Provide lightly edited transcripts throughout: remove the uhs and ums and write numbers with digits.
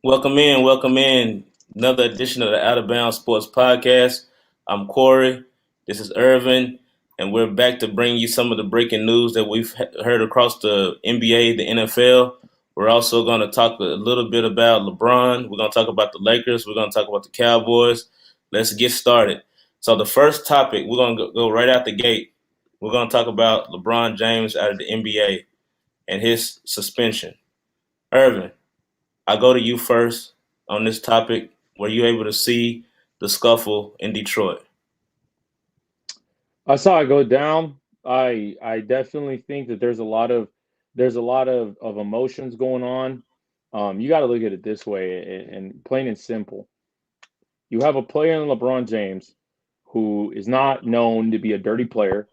Welcome in. Another edition of the Out of Bounds Sports Podcast. I'm Corey. This is Irvin, and we're back to bring you some of the breaking news that we've heard across the NBA, the NFL. We're also going to talk a little bit about LeBron. We're going to talk about the Lakers. We're going to talk about the Cowboys. Let's get started. So the first topic, we're going to go right out the gate. We're going to talk about LeBron James out of the NBA and his suspension. Irvin, I go to you first on this topic. Were you able to see the scuffle in Detroit? I saw it go down. I definitely think that there's a lot of emotions going on. You got to look at it this way, and plain and simple. You have a player in LeBron James who is not known to be a dirty player.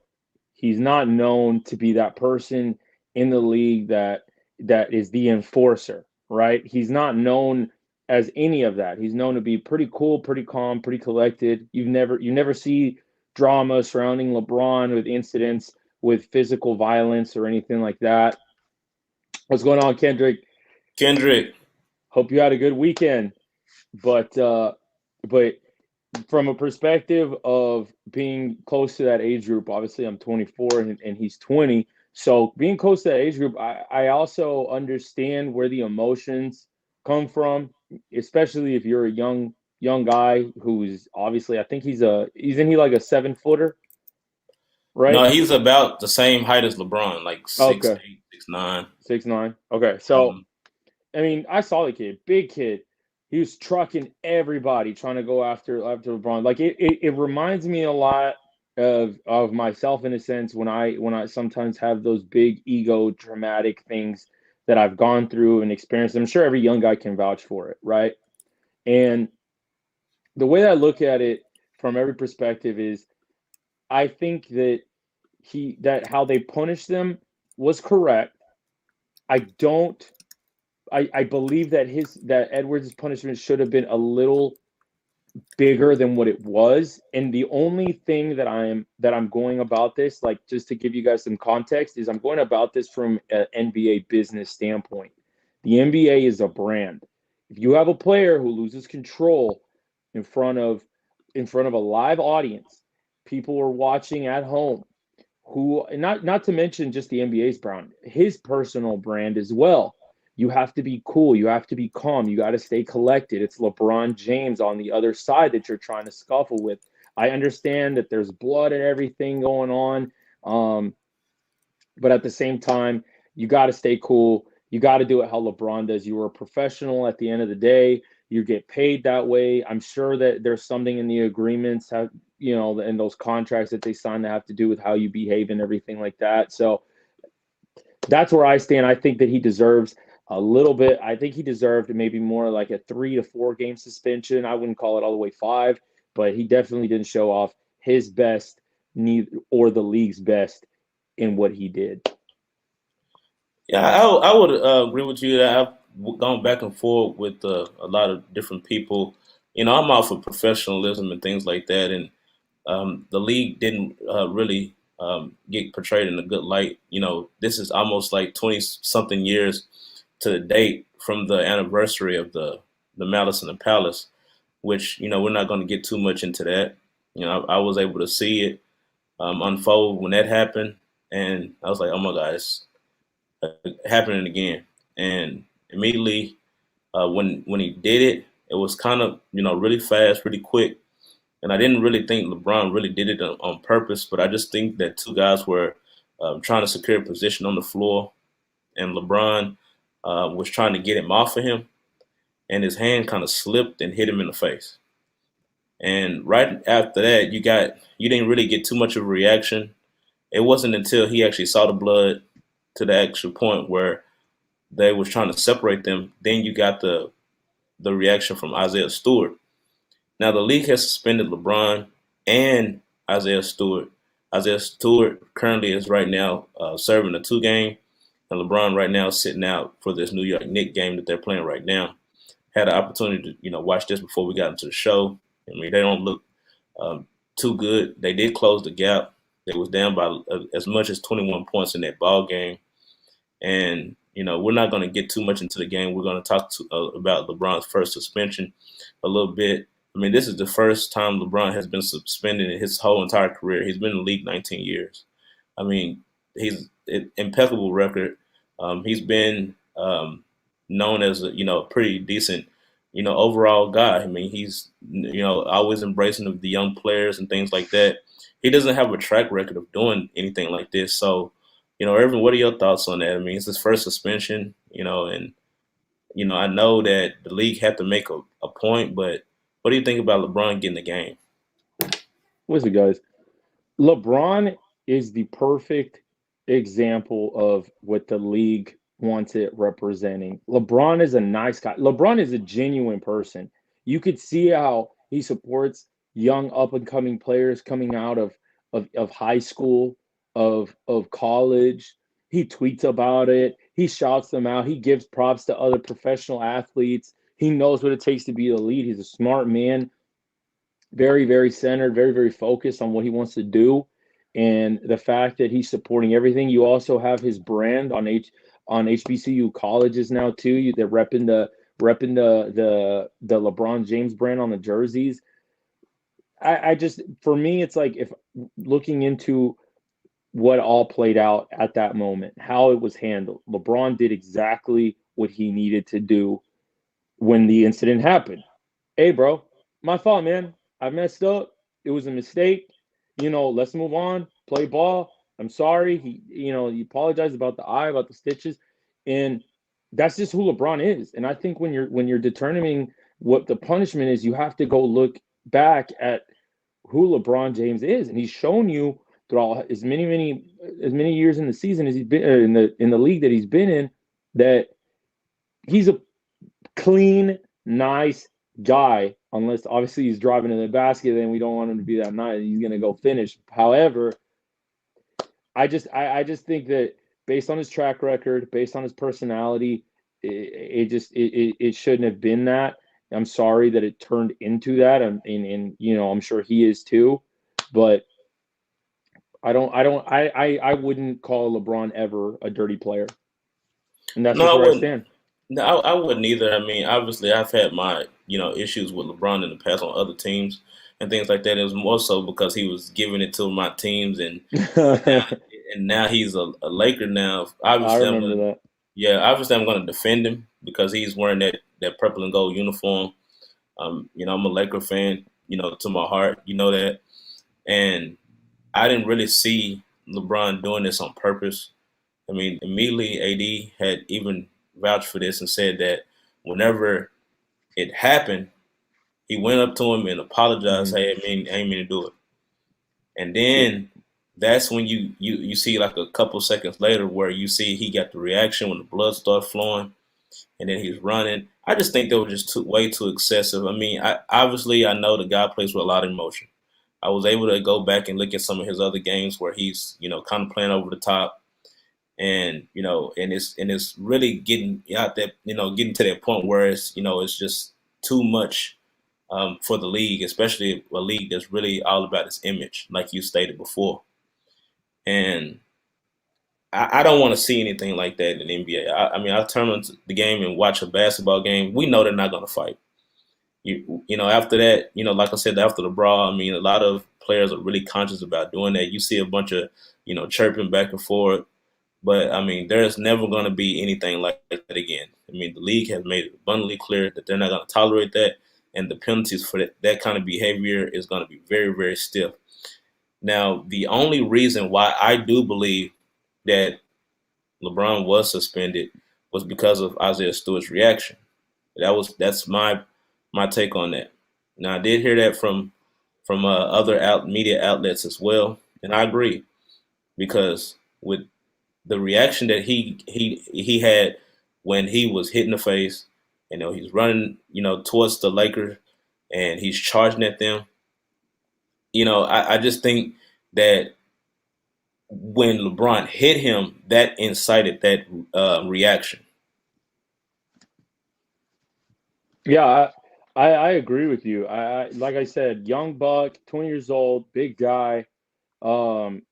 He's not known to be that person in the league that is the enforcer, right? He's not known as any of that. He's known to be pretty cool, pretty calm, pretty collected. You never see drama surrounding LeBron with incidents with physical violence or anything like that. What's going on, Kendrick? Kendrick, Hope you had a good weekend. But from a perspective of being close to that age group, obviously I'm 24 and he's 20. So being close to that age group, I also understand where the emotions come from, especially if you're a young guy who's obviously I think isn't he like a 7 footer, right? no, he's about the same height as LeBron, like six Okay, eight, 6'9". 6'9". Okay, so Um, I mean, I saw the kid, big kid. He was trucking everybody trying to go after LeBron. Like it reminds me a lot of myself in a sense when I sometimes have those big ego dramatic things that I've gone through and experienced. I'm sure every young guy can vouch for it, right? And the way that I look at it from every perspective is I think that how they punished them was correct. I don't I believe that Edwards' punishment should have been a little bigger than what it was. And the only thing that I'm going about this, like just to give you guys some context, is I'm going about this from an NBA business standpoint. The NBA is a brand. If you have a player who loses control in front of a live audience, people are watching at home, who not to mention just the NBA's brand, his personal brand as well. You have to be cool. You have to be calm. You got to stay collected. It's LeBron James on the other side that you're trying to scuffle with. I understand that there's blood and everything going on, um, but at the same time, you got to stay cool. You got to do it how LeBron does. You were a professional at the end of the day. You get paid that way. I'm sure that there's something in the agreements, in those contracts that they sign that have to do with how you behave and everything like that. So that's where I stand. I think that he deserves a little bit. I think he deserved maybe more like a 3 to 4 game suspension. I wouldn't call it all the way 5, but he definitely didn't show off his best, neither or the league's best in what he did. yeah, I would agree with you that I've gone back and forth with a lot of different people. I'm out for professionalism and things like that, and the league didn't really get portrayed in a good light. This is almost like 20 something years to the date from the anniversary of the Malice in the Palace, which we're not going to get too much into that. I was able to see it unfold when that happened, and I was like, oh my God, it's happening again. And immediately when he did it, it was kind of really fast, really quick. And I didn't really think LeBron really did it on purpose, but I just think that two guys were trying to secure a position on the floor, and LeBron was trying to get him off of him, and his hand kind of slipped and hit him in the face. And right after that, you didn't really get too much of a reaction. It wasn't until he actually saw the blood to the actual point where they was trying to separate them. Then you got the reaction from Isaiah Stewart. Now the league has suspended LeBron and Isaiah Stewart. Isaiah Stewart currently is right now serving a 2 game, and LeBron right now is sitting out for this New York Knicks game that they're playing right now. Had an opportunity to watch this before we got into the show. I mean, they don't look too good. They did close the gap. They was down by as much as 21 points in that ball game, and we're not going to get too much into the game. We're going to talk about LeBron's first suspension a little bit. I mean, this is the first time LeBron has been suspended in his whole entire career. He's been in the league 19 years. I mean, he's an impeccable record. He's been known as a pretty decent overall guy. I mean, he's always embracing of the young players and things like that. He doesn't have a track record of doing anything like this. So, Irvin, what are your thoughts on that? I mean, it's his first suspension, and I know that the league had to make a point, but what do you think about LeBron getting the game? Listen, guys, LeBron is the perfect example of what the league wants it representing. LeBron is a nice guy. LeBron is a genuine person. You could see how he supports young up and coming players coming out of high school, of college. He tweets about it. He shouts them out. He gives props to other professional athletes. He knows what it takes to be the lead. He's a smart man, very, very centered, very, very focused on what he wants to do. And the fact that he's supporting everything. You also have his brand on HBCU colleges now too. They're repping the LeBron James brand on the jerseys. I just, for me, it's like, if looking into what all played out at that moment, how it was handled, LeBron did exactly what he needed to do when the incident happened. Hey, bro, my fault, man. I messed up. It was a mistake. Let's move on. Play ball. I'm sorry. He apologized about the eye, about the stitches, and that's just who LeBron is. And I think when you're determining what the punishment is, you have to go look back at who LeBron James is, and he's shown you throughout as many years in the season as he's been in the league that he's been in, that he's a clean, nice guy, unless obviously he's driving to the basket, then we don't want him to be that nice. He's going to go finish. However, I just think that based on his track record, based on his personality, it shouldn't have been that. I'm sorry that it turned into that, and I'm sure he is too, but I wouldn't call LeBron ever a dirty player, and that's No, just I where I wouldn't. stand. No, I wouldn't either. I mean, obviously, I've had my issues with LeBron in the past on other teams and things like that. It was more so because he was giving it to my teams, and now he's a Laker. Now, I obviously, remember that. I'm going to defend him because he's wearing that purple and gold uniform. I'm a Laker fan, to my heart. You know that, and I didn't really see LeBron doing this on purpose. I mean, immediately AD had even vouched for this and said that whenever it happened, he went up to him and apologized. Hmm. Hey, I ain't mean to do it. And then that's when you see like a couple seconds later where you see he got the reaction when the blood started flowing, and then he's running. I just think they were just way too excessive. I mean, obviously I know the guy plays with a lot of emotion. I was able to go back and look at some of his other games where he's kind of playing over the top, and it's really getting out that getting to that point where it's just too much for the league, especially a league that's really all about its image, like you stated before. And I don't want to see anything like that in the NBA. I mean, I turn on the game and watch a basketball game. We know they're not going to fight. After that, like I said, after the brawl, I mean, a lot of players are really conscious about doing that. You see a bunch of chirping back and forth. But I mean, there's never going to be anything like that again. I mean, the league has made it abundantly clear that they're not going to tolerate that, and the penalties for that kind of behavior is going to be very, very stiff. Now, the only reason why I do believe that LeBron was suspended was because of Isaiah Stewart's reaction. That's my take on that. Now, I did hear that from other media outlets as well, and I agree because with the reaction that he had when he was hit in the face. He's running, towards the Lakers and he's charging at them. I just think that when LeBron hit him, that incited that reaction. Yeah, I agree with you. Like I said, young buck, 20 years old, big guy. Um,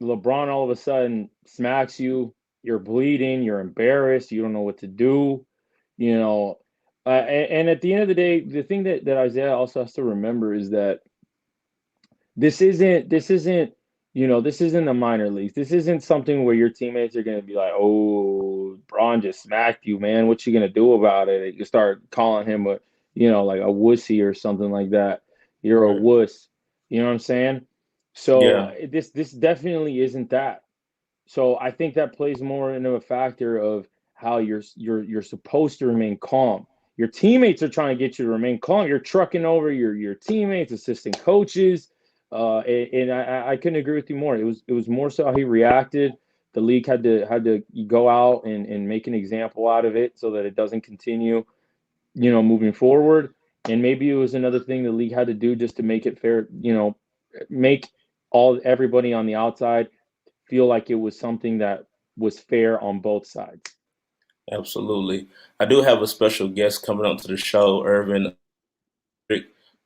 LeBron all of a sudden smacks you. you're bleeding, you're embarrassed, you don't know what to do, you know. And at the end of the day, the thing that Isaiah also has to remember is that this isn't this isn't the minor leagues. This isn't something where your teammates are gonna be like, "Oh, Braun just smacked you, man. What you gonna do about it?" You start calling him a like a wussy or something like that. You're a Right. wuss. You know what I'm saying? So Yeah. this definitely isn't that. So I think that plays more into a factor of how you're supposed to remain calm. Your teammates are trying to get you to remain calm. You're trucking over your teammates, assistant coaches, and I couldn't agree with you more. It was more so how he reacted. The league had to go out and make an example out of it so that it doesn't continue, moving forward. And maybe it was another thing the league had to do just to make it fair, make everybody on the outside feel like it was something that was fair on both sides. Absolutely. I do have a special guest coming on to the show, Irvin,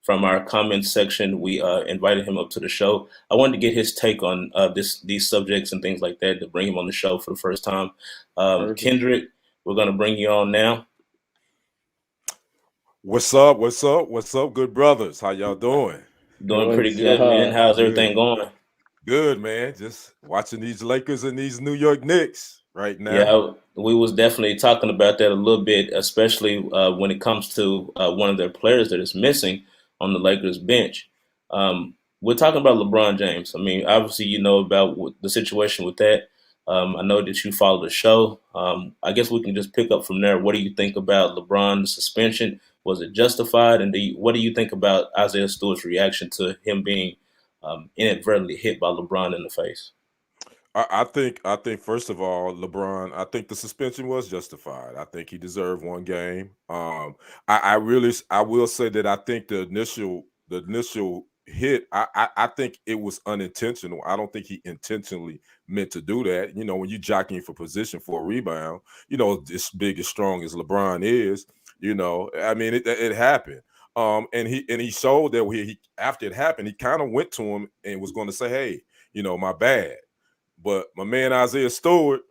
from our comments section. We invited him up to the show. I wanted to get his take on these subjects and things like that to bring him on the show for the first time. Perfect. Kendrick, we're going to bring you on now. What's up? What's up? What's up, good brothers? How y'all doing? Doing pretty What's good, man. up? How's everything Good. going? Good, man. Just watching these Lakers and these New York Knicks right now. Yeah, we was definitely talking about that a little bit, especially when it comes to one of their players that is missing on the Lakers bench. We're talking about LeBron James. I mean, obviously, you know about the situation with that. I know that you follow the show. I guess we can just pick up from there. What do you think about LeBron's suspension? Was it justified? And what do you think about Isaiah Stewart's reaction to him being inadvertently hit by LeBron in the face? I think first of all, LeBron, I think the suspension was justified. I think he deserved one game. I will say that I think the initial hit, I think it was unintentional. I don't think he intentionally meant to do that. When you jockeying for position for a rebound, as big as strong as LeBron is, I mean it happened. And he showed that he after it happened, he kind of went to him and was going to say, "Hey, my bad." But my man Isaiah Stewart,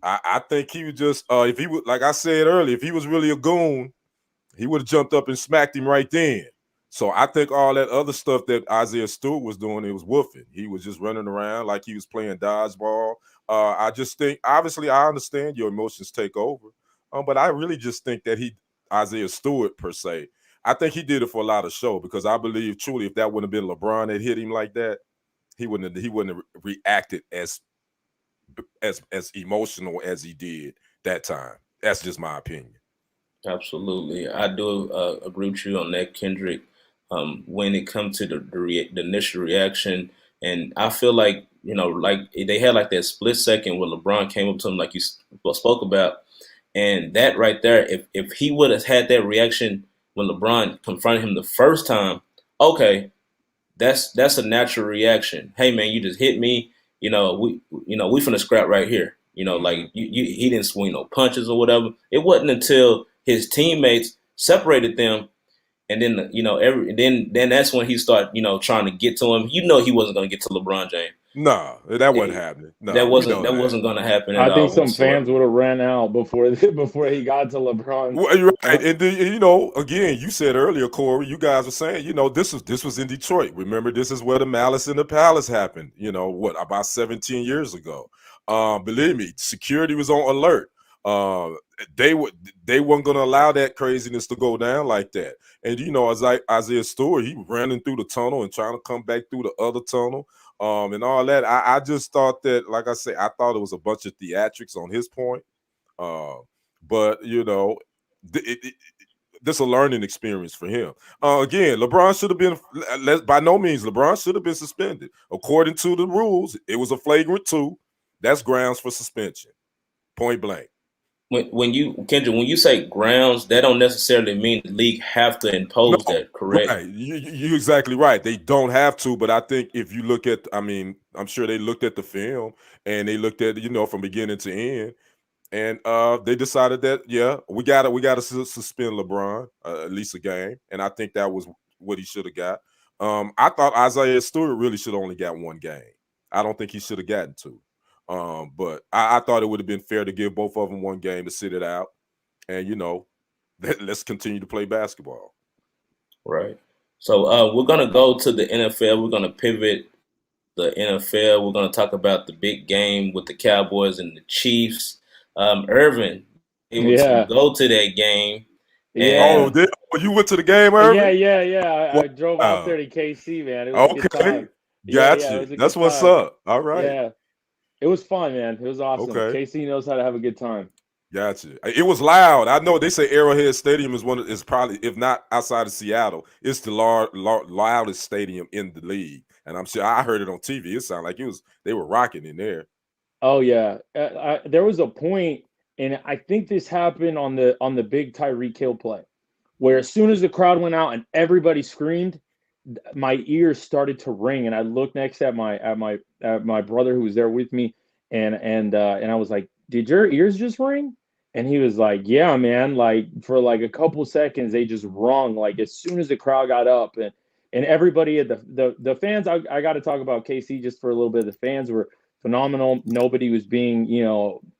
I think he was just if he was like I said earlier, if he was really a goon, he would have jumped up and smacked him right then. So I think all that other stuff that Isaiah Stewart was doing, it was woofing. He was just running around like he was playing dodgeball. I just think, obviously, I understand your emotions take over, but I really just think that Isaiah Stewart per se, I think he did it for a lot of show because I believe truly if that wouldn't have been LeBron that hit him like that, he wouldn't have reacted as emotional as he did that time. That's just my opinion. Absolutely, I do agree with you on that, Kendrick. When it comes to the initial reaction, and I feel like like they had like that split second where LeBron came up to him, like you spoke about, and that right there, if he would have had that reaction when LeBron confronted him the first time, okay, that's a natural reaction. Hey man, you just hit me. We finna scrap right here. Hmm. Like he didn't swing no punches or whatever. It wasn't until his teammates separated them, and then then that's when he started trying to get to him. He wasn't gonna get to LeBron James. No, that wasn't It, happening. that No, we wasn't know that that. wasn't gonna happen at I think all some fans whatsoever. would have ran out before before he got to LeBron. Well, you're right, and again, you said earlier, Corey, you guys were saying, this was in Detroit. Remember, this is where the Malice in the Palace happened. What about 17 years ago? Believe me, security was on alert. Uh, they would they weren't going to allow that craziness to go down like that. And as Isaiah Stewart, he running through the tunnel and trying to come back through the other tunnel, and all that. I just thought that, like I said, I thought it was a bunch of theatrics on his point. Uh, but this a learning experience for him. Again, LeBron should have been. By no means, LeBron should have been suspended. According to the rules, it was a flagrant two. That's grounds for suspension, point blank. When you Kendra, when you say grounds, that don't necessarily mean the league have to No, impose that. Correct? right. You exactly right. They don't have to, but I think if you look at, I mean, I'm sure they looked at the film and they looked at from beginning to end. And they decided that we gotta suspend LeBron at least a game, and I think that was what he should have got. I thought Isaiah Stewart really should have only got one game. I don't think he should have gotten two. But I thought it would have been fair to give both of them one game to sit it out, and let's continue to play basketball. Right. So we're gonna go to the NFL. We're gonna pivot the NFL. We're gonna talk about the big game with the Cowboys and the Chiefs. Irvin able to Yeah. go to that game, Yeah. Oh, and you went to the game, Yeah, Irvin? yeah. I drove out Wow. there to KC, man. It was a good Okay. time. Yeah, Got it you. was a That's good what's time. up. All right. Yeah. It was fun, man. It was awesome. Okay. KC knows how to have a good time. Gotcha. It was loud. I know they say Arrowhead Stadium is probably, if not outside of Seattle, it's the loudest stadium in the league. And I'm sure I heard it on TV. It sounded like they were rocking in there. Oh yeah. There was a point, and I think this happened on the big Tyreek Hill play, where as soon as the crowd went out and everybody screamed, my ears started to ring, and I looked next at my brother who was there with me, and I was like, "Did your ears just ring?" And he was like, "Yeah, man." Like for like a couple seconds, they just rung. Like as soon as the crowd got up, and everybody at the fans. I got to talk about KC just for a little bit. The fans were phenomenal. Nobody was being,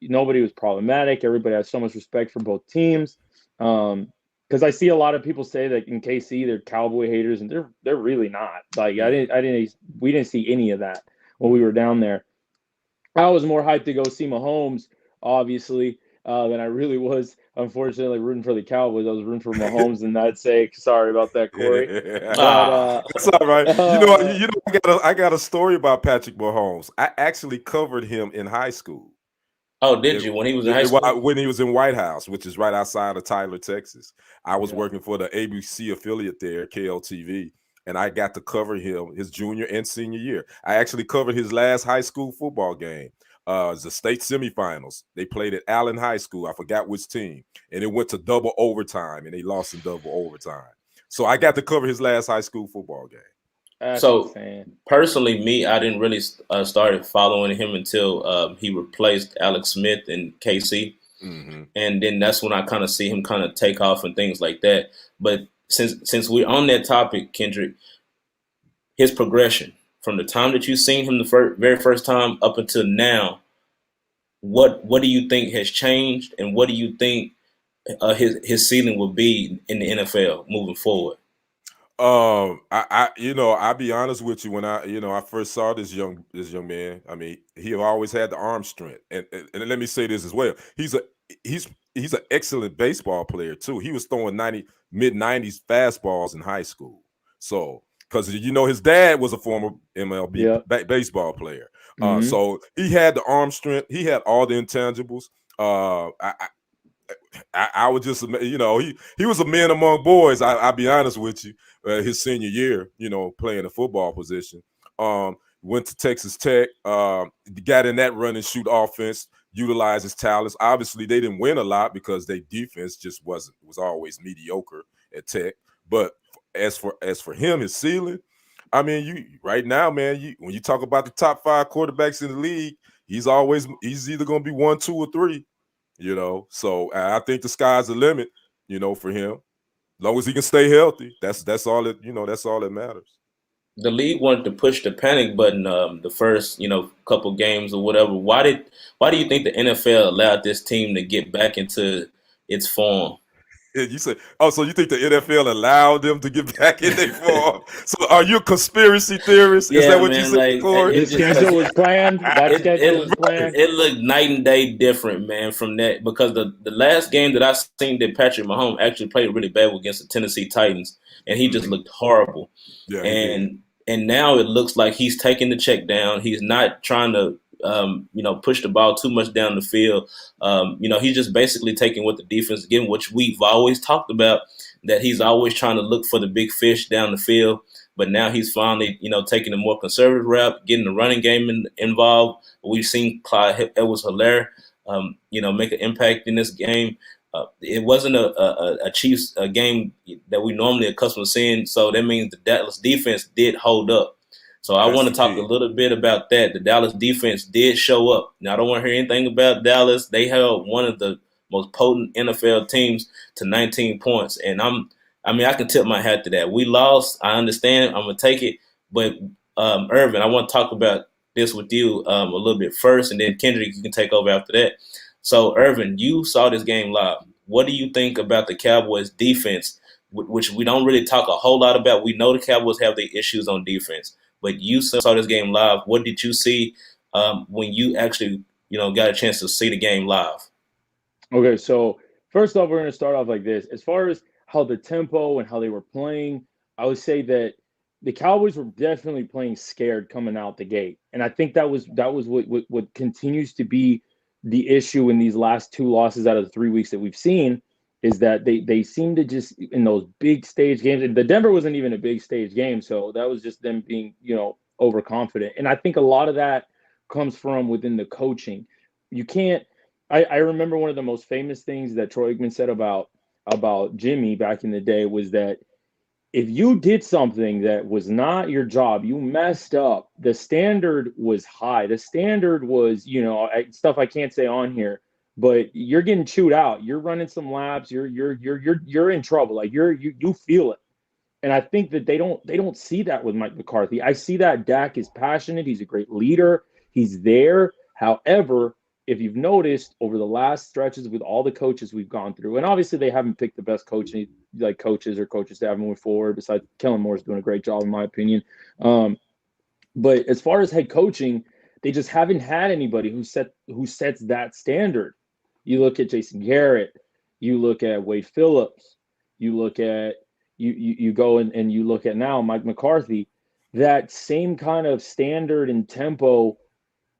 nobody was problematic. Everybody has so much respect for both teams. Because I see a lot of people say that in KC they're Cowboy haters, and they're really not. Like we didn't see any of that when we were down there. I was more hyped to go see Mahomes, obviously, than I really was. Unfortunately, rooting for the Cowboys. I was rooting for Mahomes, and that's sake. Sorry about that, Corey. But That's all right. I got a story about Patrick Mahomes. I actually covered him in high school. oh, did you when he was in high school? When he was in White House, which is right outside of Tyler, Texas. I was Yeah. working for the ABC affiliate there, KLTV, and I got to cover him his junior and senior year. I actually covered his last high school football game. It was the state semifinals. They played at Allen High School. I forgot which team, and it went to double overtime, and they lost in double overtime. So I got to cover his last high school football game. That's So insane. personally, me, I didn't really started following him until he replaced Alex Smith in KC, Mm-hmm. and then that's when I kind of see him kind of take off and things like that. But since we're on that topic, Kendrick, his progression from the time that you've seen him the very first time up until now, what do you think has changed, and what do you think his ceiling will be in the NFL moving forward? I'll be honest with you. When I first saw this young man, I mean, he always had the arm strength, and let me say this as well. He's an excellent baseball player too. He was throwing mid-90s fastballs in high school. So, because his dad was a former MLB baseball player, Mm-hmm. so he had the arm strength. He had all the intangibles. I would just, he was a man among boys. I'll be honest with you. His senior year, playing a football position. Went to Texas Tech, got in that run and shoot offense, utilized his talents. Obviously, they didn't win a lot because their defense just was always mediocre at Tech. But as for him, his ceiling, I mean, right now, man, when you talk about the top 5 quarterbacks in the league, he's either going to be 1, 2, or 3. So I think the sky's the limit, for him. As long as he can stay healthy, that's all that matters. The league wanted to push the panic button the first couple games or whatever. Why do you think the NFL allowed this team to get back into its form? You say, so you think the NFL allowed them to get back in their form? So are you a conspiracy theorist? Is that what you said, Corey? The schedule was planned. Schedule was planned. It looked night and day different, man, from that, because the last game that I seen that Patrick Mahomes actually played really bad against the Tennessee Titans, and he just looked horrible. Yeah, and now it looks like he's taking the check down. He's not trying to push the ball too much down the field. He's just basically taking what the defense is giving, which we've always talked about, that he's always trying to look for the big fish down the field. But now he's finally, taking a more conservative route, getting the running game involved. We've seen Clyde Edwards-Helaire, make an impact in this game. It wasn't a Chiefs game that we normally accustomed to seeing, so that means the Dallas defense did hold up. So I want to talk a little bit about that. The Dallas defense did show up. Now, I don't want to hear anything about Dallas. They held one of the most potent NFL teams to 19 points, and I can tip my hat to that. We lost. I understand. I'm gonna take it, but Irvin, I want to talk about this with you a little bit first, and then Kendrick, you can take over after that. So, Irvin, you saw this game live. What do you think about the Cowboys' defense, which we don't really talk a whole lot about? We know the Cowboys have their issues on defense, but you saw this game live. What did you see when you actually, got a chance to see the game live? Okay, so first off, we're going to start off like this. As far as how the tempo and how they were playing, I would say that the Cowboys were definitely playing scared coming out the gate, and I think that was what continues to be the issue in these last two losses out of the 3 weeks that we've seen is that they seem to just in those big stage games. And the Denver wasn't even a big stage game, so that was just them being overconfident. And I think a lot of that comes from within the coaching. You can't. I remember one of the most famous things that Troy Aikman said about Jimmy back in the day was that if you did something that was not your job, you messed up. The standard was high. The standard was, stuff I can't say on here, but you're getting chewed out. You're running some laps. You're in trouble. Like you feel it. And I think that they don't see that with Mike McCarthy. I see that Dak is passionate. He's a great leader. He's there. However, if you've noticed over the last stretches with all the coaches we've gone through, and obviously they haven't picked the best coaches to have moving forward. Besides, Kellen Moore's doing a great job in my opinion. But as far as head coaching, they just haven't had anybody who sets that standard. You look at Jason Garrett, you look at Wade Phillips, you look at you go and you look at now Mike McCarthy. That same kind of standard and tempo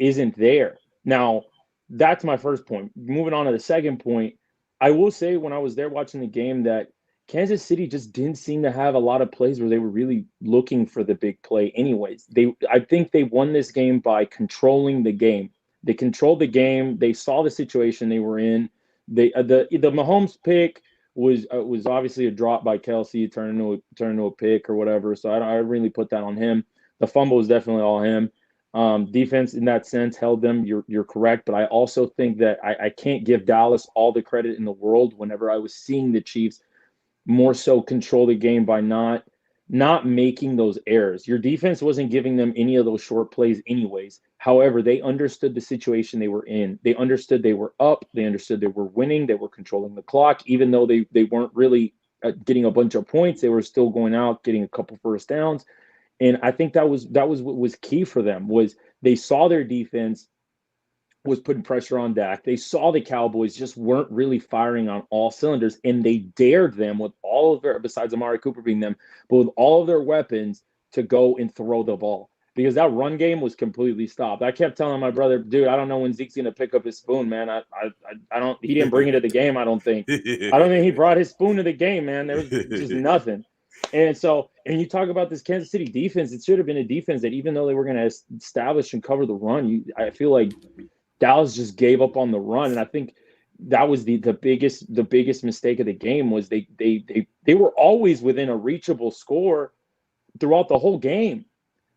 isn't there now. That's my first point. Moving on to the second point, I will say when I was there watching the game that Kansas City just didn't seem to have a lot of plays where they were really looking for the big play anyways. I think they won this game by controlling the game. They controlled the game. They saw the situation they were in. The Mahomes pick was obviously a drop by Kelsey, turn into a pick or whatever. So I really put that on him. The fumble was definitely all him. Defense in that sense held them. You're correct, but I also think that I can't give Dallas all the credit in the world whenever I was seeing the Chiefs more so control the game by not making those errors. Your defense wasn't giving them any of those short plays anyways. However, they understood the situation they were in. They understood they were up. They understood they were winning. They were controlling the clock. Even though they weren't really getting a bunch of points, they were still going out, getting a couple first downs. And I think that was what was key for them was they saw their defense was putting pressure on Dak. They saw the Cowboys just weren't really firing on all cylinders, and they dared them with all of their, besides Amari Cooper being them, but with all of their weapons to go and throw the ball because that run game was completely stopped. I kept telling my brother, dude, I don't know when Zeke's going to pick up his spoon, man. I don't. He didn't bring it to the game. I don't think he brought his spoon to the game, man. There was just nothing. And so, and you talk about this Kansas City defense, it should have been a defense that even though they were going to establish and cover the run, I feel like Dallas just gave up on the run. And I think that was the biggest mistake of the game was they were always within a reachable score throughout the whole game.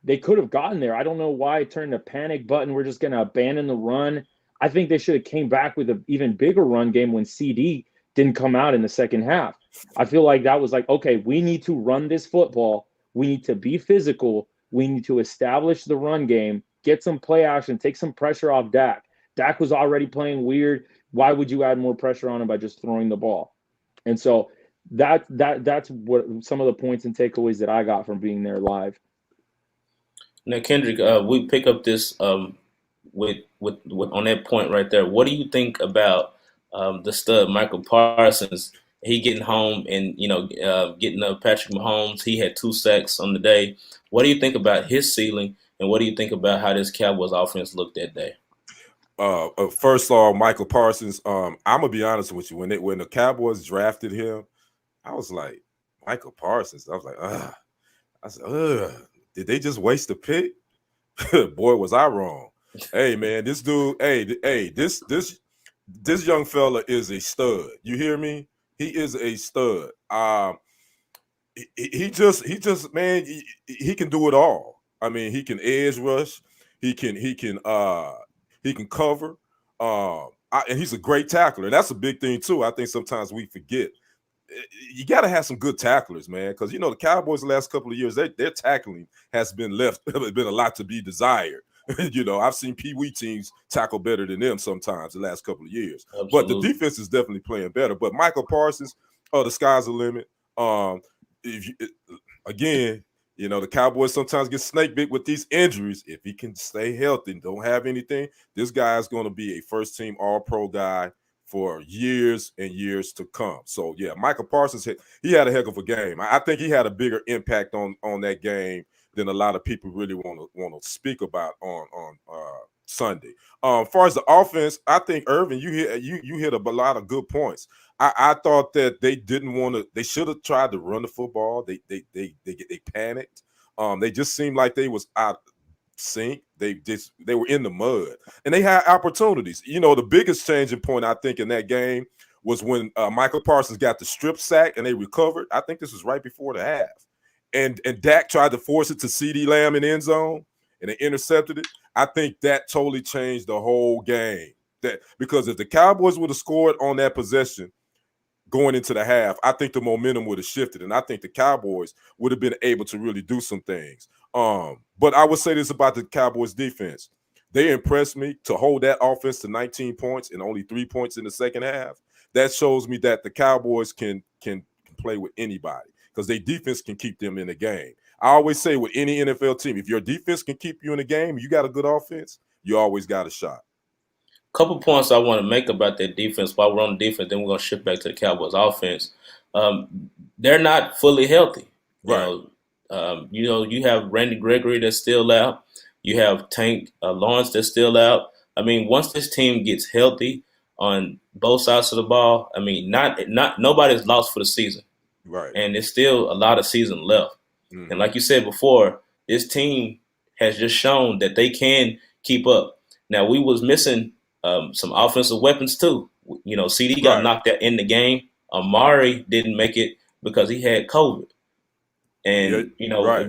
They could have gotten there. I don't know why it turned a panic button. We're just going to abandon the run. I think they should have came back with an even bigger run game when CD didn't come out in the second half. I feel like that was like, okay, we need to run this football. We need to be physical. We need to establish the run game, get some play action, take some pressure off Dak. Dak was already playing weird. Why would you add more pressure on him by just throwing the ball? And so that's what some of the points and takeaways that I got from being there live. Now, Kendrick, we pick up this with on that point right there. What do you think about the stud Michael Parsons? He getting home and getting Patrick Mahomes. He had 2 sacks on the day. What do you think about his ceiling, and what do you think about how this Cowboys offense looked that day? First of all, Michael Parsons. I'm gonna be honest with you. When the Cowboys drafted him, I was like, Michael Parsons. I was like, ugh. I said, ugh. Did they just waste a pick? Boy, was I wrong. Hey, man, this dude. Hey, this young fella is a stud. You hear me? He is a stud. He just man, he can do it all. I mean, he can edge rush. He can cover. And he's a great tackler. That's a big thing too. I think sometimes we forget. You got to have some good tacklers, man, because the Cowboys the last couple of years, their tackling has been a lot to be desired. I've seen Pee Wee teams tackle better than them sometimes the last couple of years. But the Absolutely. defense is definitely playing better. But Michael Parsons, the sky's the limit. If you, again, the Cowboys sometimes get snake bit with these injuries. If he can stay healthy and don't have anything, this guy is going to be a first-team All-Pro guy for years and years to come. So yeah, Michael Parsons he had a heck of a game. I think he had a bigger impact on that game than a lot of people really want to speak about on Sunday. As far as the offense, I think Irvin, you hit a lot of good points. I thought that they didn't want to. They should have tried to run the football. They panicked. They just seemed like they was out of sync. They were in the mud, and they had opportunities. The biggest changing point I think in that game was when Michael Parsons got the strip sack and they recovered. I think this was right before the half, and Dak tried to force it to CeeDee Lamb in the end zone, and they intercepted it. I think that totally changed the whole game. Because if the Cowboys would have scored on that possession going into the half, I think the momentum would have shifted, and I think the Cowboys would have been able to really do some things. But I would say this about the Cowboys defense. They impressed me to hold that offense to 19 points and only 3 points in the second half. That shows me that the Cowboys can play with anybody because their defense can keep them in the game. I always say with any NFL team, if your defense can keep you in the game, you got a good offense, you always got a shot. Couple points I want to make about that defense while we're on the defense, then we're going to shift back to the Cowboys offense. They're not fully healthy. Right. You have Randy Gregory that's still out. You have Tank Lawrence that's still out. I mean, once this team gets healthy on both sides of the ball, I mean, not nobody's lost for the season. Right. And there's still a lot of season left. Mm-hmm. And like you said before, this team has just shown that they can keep up. Now, we was missing some offensive weapons too. CD got knocked out in the game. Amari didn't make it because he had COVID. And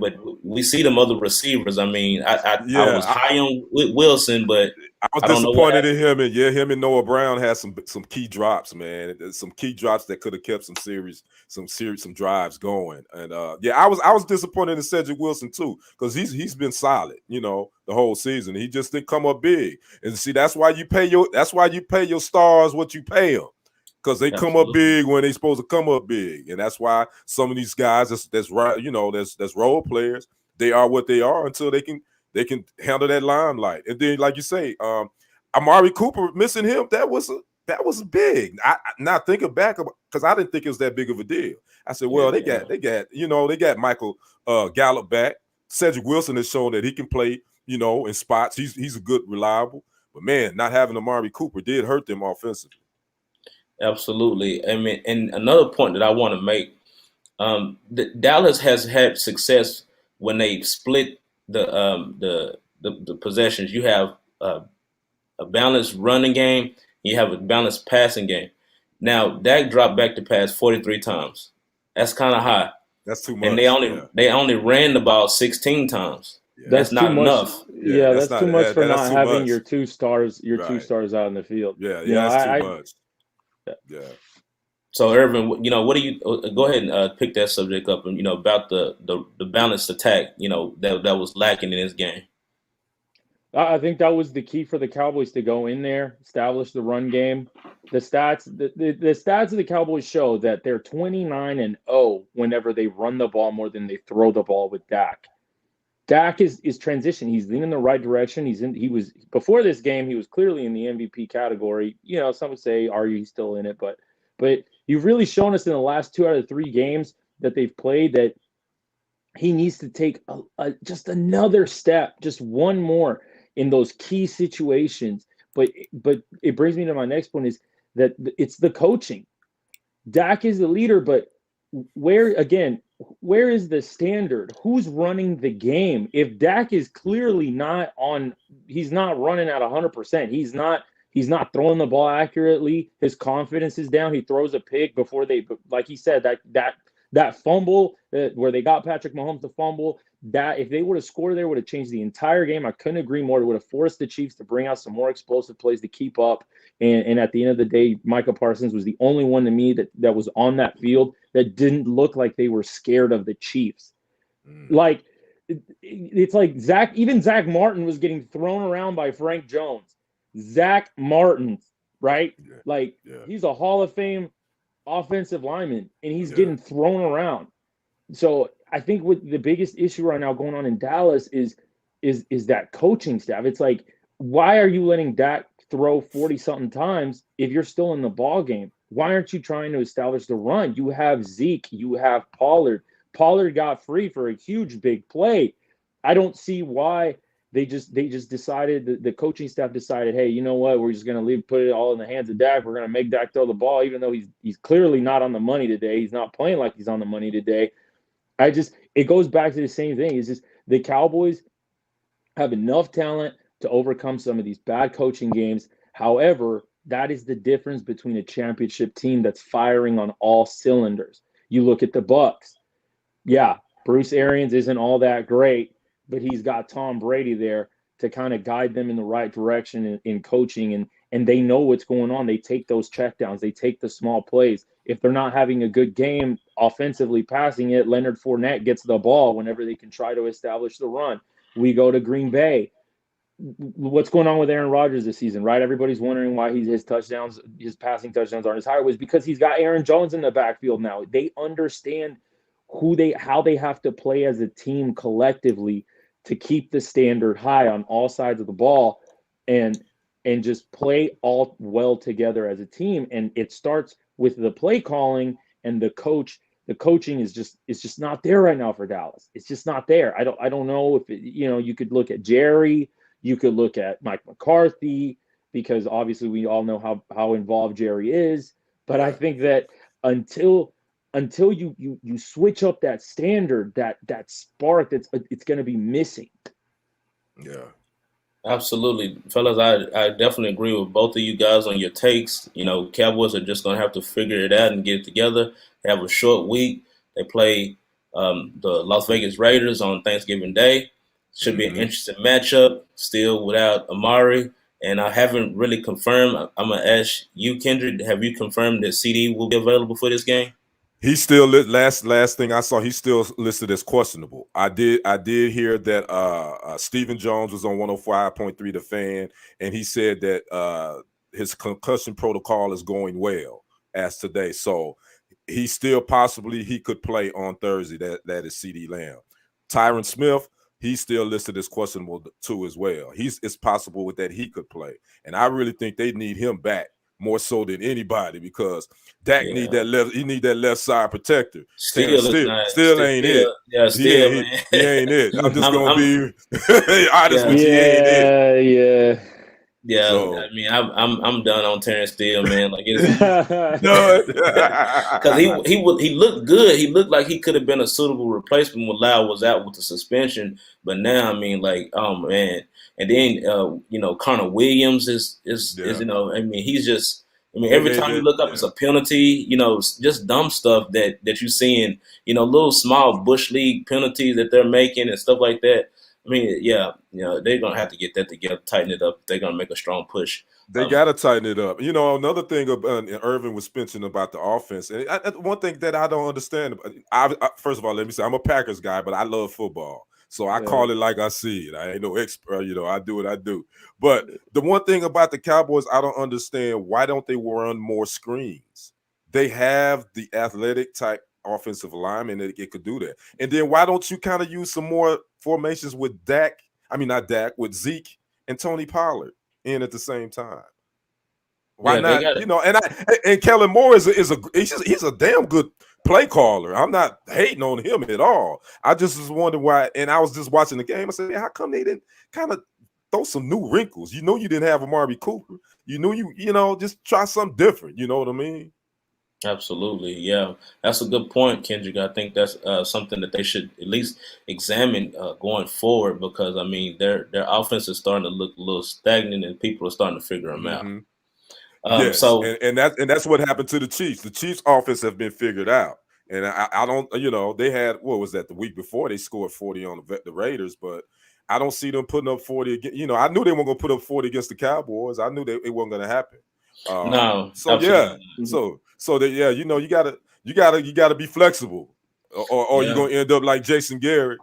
but we see them other receivers. I mean, I was high on Wilson, but I was don't disappointed in him. And him and Noah Brown had some key drops, man. Some key drops that could have kept some drives going. And I was disappointed in Cedric Wilson too, because he's been solid, the whole season. He just didn't come up big. And see, that's why you pay your stars what you pay them. Because they come up big when they're supposed to come up big, and that's why some of these guys that's role players. They are what they are until they can handle that limelight. And then, like you say, Amari Cooper missing him, that was big. I now thinking back because I didn't think it was that big of a deal. I said, well, they got Michael Gallup back. Cedric Wilson has shown that he can play, in spots. He's a good reliable, but man, not having Amari Cooper did hurt them offensively. Absolutely. I mean, and another point that I want to make, Dallas has had success when they split the possessions. You have a balanced running game. You have a balanced passing game. Now, Dak dropped back to pass 43 times. That's kind of high. That's too much. And they only ran the ball 16 times. Yeah. That's not enough. Yeah, that's too much for not having your two stars out in the field. Yeah, that's too much. Yeah. So Irvin, what do you go ahead and pick that subject up and about the balanced attack, that was lacking in this game? I think that was the key for the Cowboys to go in there, establish the run game. The stats of the Cowboys show that they're 29-0 whenever they run the ball more than they throw the ball with Dak. Dak is transition. He's leaning the right direction. He was before this game. He was clearly in the MVP category. Some would say, "Are you still in it?" But you've really shown us in the last 2 out of 3 games that they've played that he needs to take just another step, just one more in those key situations. But it brings me to my next point is that it's the coaching. Dak is the leader, but where is the standard? Who's running the game? If Dak is clearly not he's not running at 100%. He's not throwing the ball accurately. His confidence is down. He throws a pick before like he said, that fumble where they got Patrick Mahomes to fumble, that if they would have scored there, would have changed the entire game. I couldn't agree more. It would have forced the Chiefs to bring out some more explosive plays to keep up. And at the end of the day, Micah Parsons was the only one to me that was on that field that didn't look like they were scared of the Chiefs. Like, it's like even Zach Martin was getting thrown around by Frank Jones. Zach Martin, right? Yeah. Like Yeah. he's a Hall of Fame offensive lineman, and he's Yeah. getting thrown around. So I think what the biggest issue right now going on in Dallas is that coaching staff. It's like, why are you letting Dak throw 40 something times if you're still in the ball game? Why aren't you trying to establish the run? You have Zeke, you have Pollard. Pollard got free for a huge big play. I don't see why they just decided, the coaching staff decided, hey, you know what, we're just gonna put it all in the hands of Dak. We're gonna make Dak throw the ball, even though he's clearly not on the money today. He's not playing like he's on the money today. It goes back to the same thing. It's just the Cowboys have enough talent to overcome some of these bad coaching games. However, that is the difference between a championship team that's firing on all cylinders. You look at the Bucks. Yeah, Bruce Arians isn't all that great, but he's got Tom Brady there to kind of guide them in the right direction in coaching, and they know what's going on. They take those checkdowns, they take the small plays. If they're not having a good game offensively passing it, Leonard Fournette gets the ball whenever they can try to establish the run. We go to Green Bay. What's going on with Aaron Rodgers this season, right? Everybody's wondering why his passing touchdowns aren't as high. It was because he's got Aaron Jones in the backfield now. They understand how they have to play as a team collectively to keep the standard high on all sides of the ball, and just play all well together as a team. And it starts with the play calling and the coach. The coaching is just not there right now for Dallas. It's just not there. I don't know if you could look at Jerry, you could look at Mike McCarthy, because obviously we all know how involved Jerry is. But I think that until you switch up that standard, that spark, it's going to be missing. Yeah. Absolutely, fellas. I definitely agree with both of you guys on your takes. Cowboys are just going to have to figure it out and get it together. They have a short week. They play the Las Vegas Raiders on Thanksgiving Day. Should be an interesting matchup. Still without Amari, and I haven't really confirmed. I'm gonna ask you, Kendrick. Have you confirmed that CD will be available for this game? He's still last thing I saw, he's still listed as questionable. I did hear that Stephen Jones was on 105.3 The Fan, and he said that his concussion protocol is going well as today. So he still possibly he could play on Thursday. That is CD Lamb. Tyron Smith, he's still listed as questionable too as well. It's possible that he could play. And I really think they need him back more so than anybody, because Dak need that left side protector. Still ain't it. Yeah, still, man. He ain't it. I'm just gonna be honest with you. He ain't it. Yeah. Yeah, So, I mean, I'm done on Terrence Steele, man. Like, because he looked good. He looked like he could have been a suitable replacement when Lau was out with the suspension. But now, I mean, like, oh man. And then Connor Williams is I mean, he's just. I mean, every time you look up, it's a penalty. Just dumb stuff that you're seeing. Little small bush league penalties that they're making and stuff like that. I mean, they're going to have to get that together, tighten it up. They're going to make a strong push. They got to tighten it up. Another thing Irvin was mentioning about the offense, and one thing that I don't understand, first of all, let me say, I'm a Packers guy, but I love football. So I call it like I see it. I ain't no expert, I do what I do. But the one thing about the Cowboys, I don't understand, why don't they run more screens? They have the athletic type offensive lineman that it could do that. And then why don't you kind of use some more formations with with Zeke and Tony Pollard in at the same time? Why not? And Kellen Moore he's a damn good play caller. I'm not hating on him at all. I just was wondering why. And I was just watching the game. I said, how come they didn't kind of throw some new wrinkles? You didn't have Amari Cooper. Just try something different. You know what I mean? Absolutely, yeah, that's a good point, Kendrick. I think that's something that they should at least examine going forward, because I mean their offense is starting to look a little stagnant, and people are starting to figure them out. Yes, so and that's what happened to the Chiefs. The Chiefs' offense have been figured out, and I don't, they had, what was that, the week before they scored 40 on the Raiders, but I don't see them putting up 40 again. I knew they weren't going to put up 40 against the Cowboys. I knew that it wasn't going to happen. No. So absolutely. You gotta be flexible, or you're gonna end up like Jason Garrett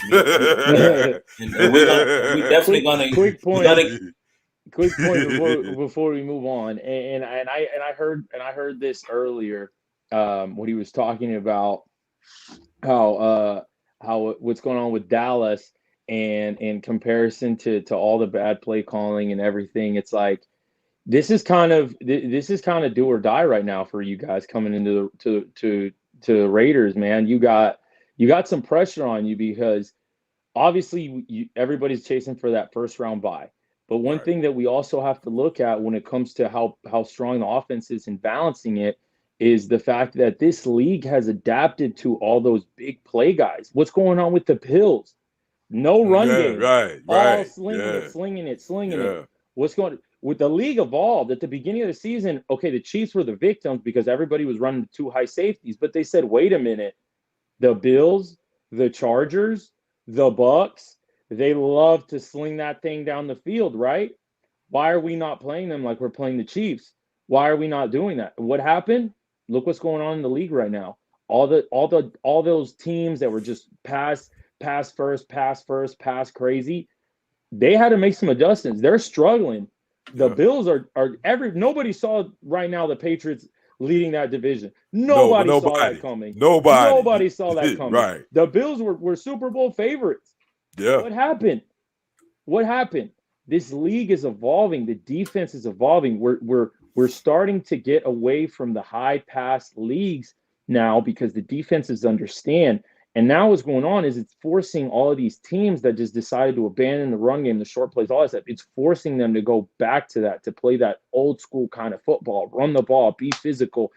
Yeah, and we definitely quick gonna quick we're point gonna quick point before we move on, and I heard this earlier, when he was talking about how what's going on with Dallas, and in comparison to all the bad play calling and everything. It's like this is kind of do or die right now for you guys coming into to the Raiders, man. You got some pressure on you because obviously everybody's chasing for that first round bye. But one Right. thing that we also have to look at when it comes to how strong the offense is and balancing it is the fact that this league has adapted to all those big play guys. What's going on with the Bills? No run Yeah, game, right, all right. slinging it, Yeah, slinging it, slinging it. yeah. What's going with the league evolved at the beginning of the season? Okay, the Chiefs were the victims because everybody was running two high safeties, but they said, wait a minute, the Bills, the Chargers, the Bucks, they love to sling that thing down the field, right? Why are we not playing them like we're playing the Chiefs? Why are we not doing that? What happened? Look what's going on in the league right now. All those teams that were just pass first, pass crazy, they had to make some adjustments. They're struggling. The Yeah. Bills are every nobody saw right now the Patriots leading that division. No, but Nobody saw that nobody. coming. Nobody. Nobody saw that coming. Right. The Bills were Super Bowl favorites. Yeah. What happened? What happened? This league is evolving. The defense is evolving. We're starting to get away from the high pass leagues now because the defenses understand. And now what's going on is it's forcing all of these teams that just decided to abandon the run game, the short plays, all that stuff. It's forcing them to go back to that, to play that old school kind of football, run the ball, be physical.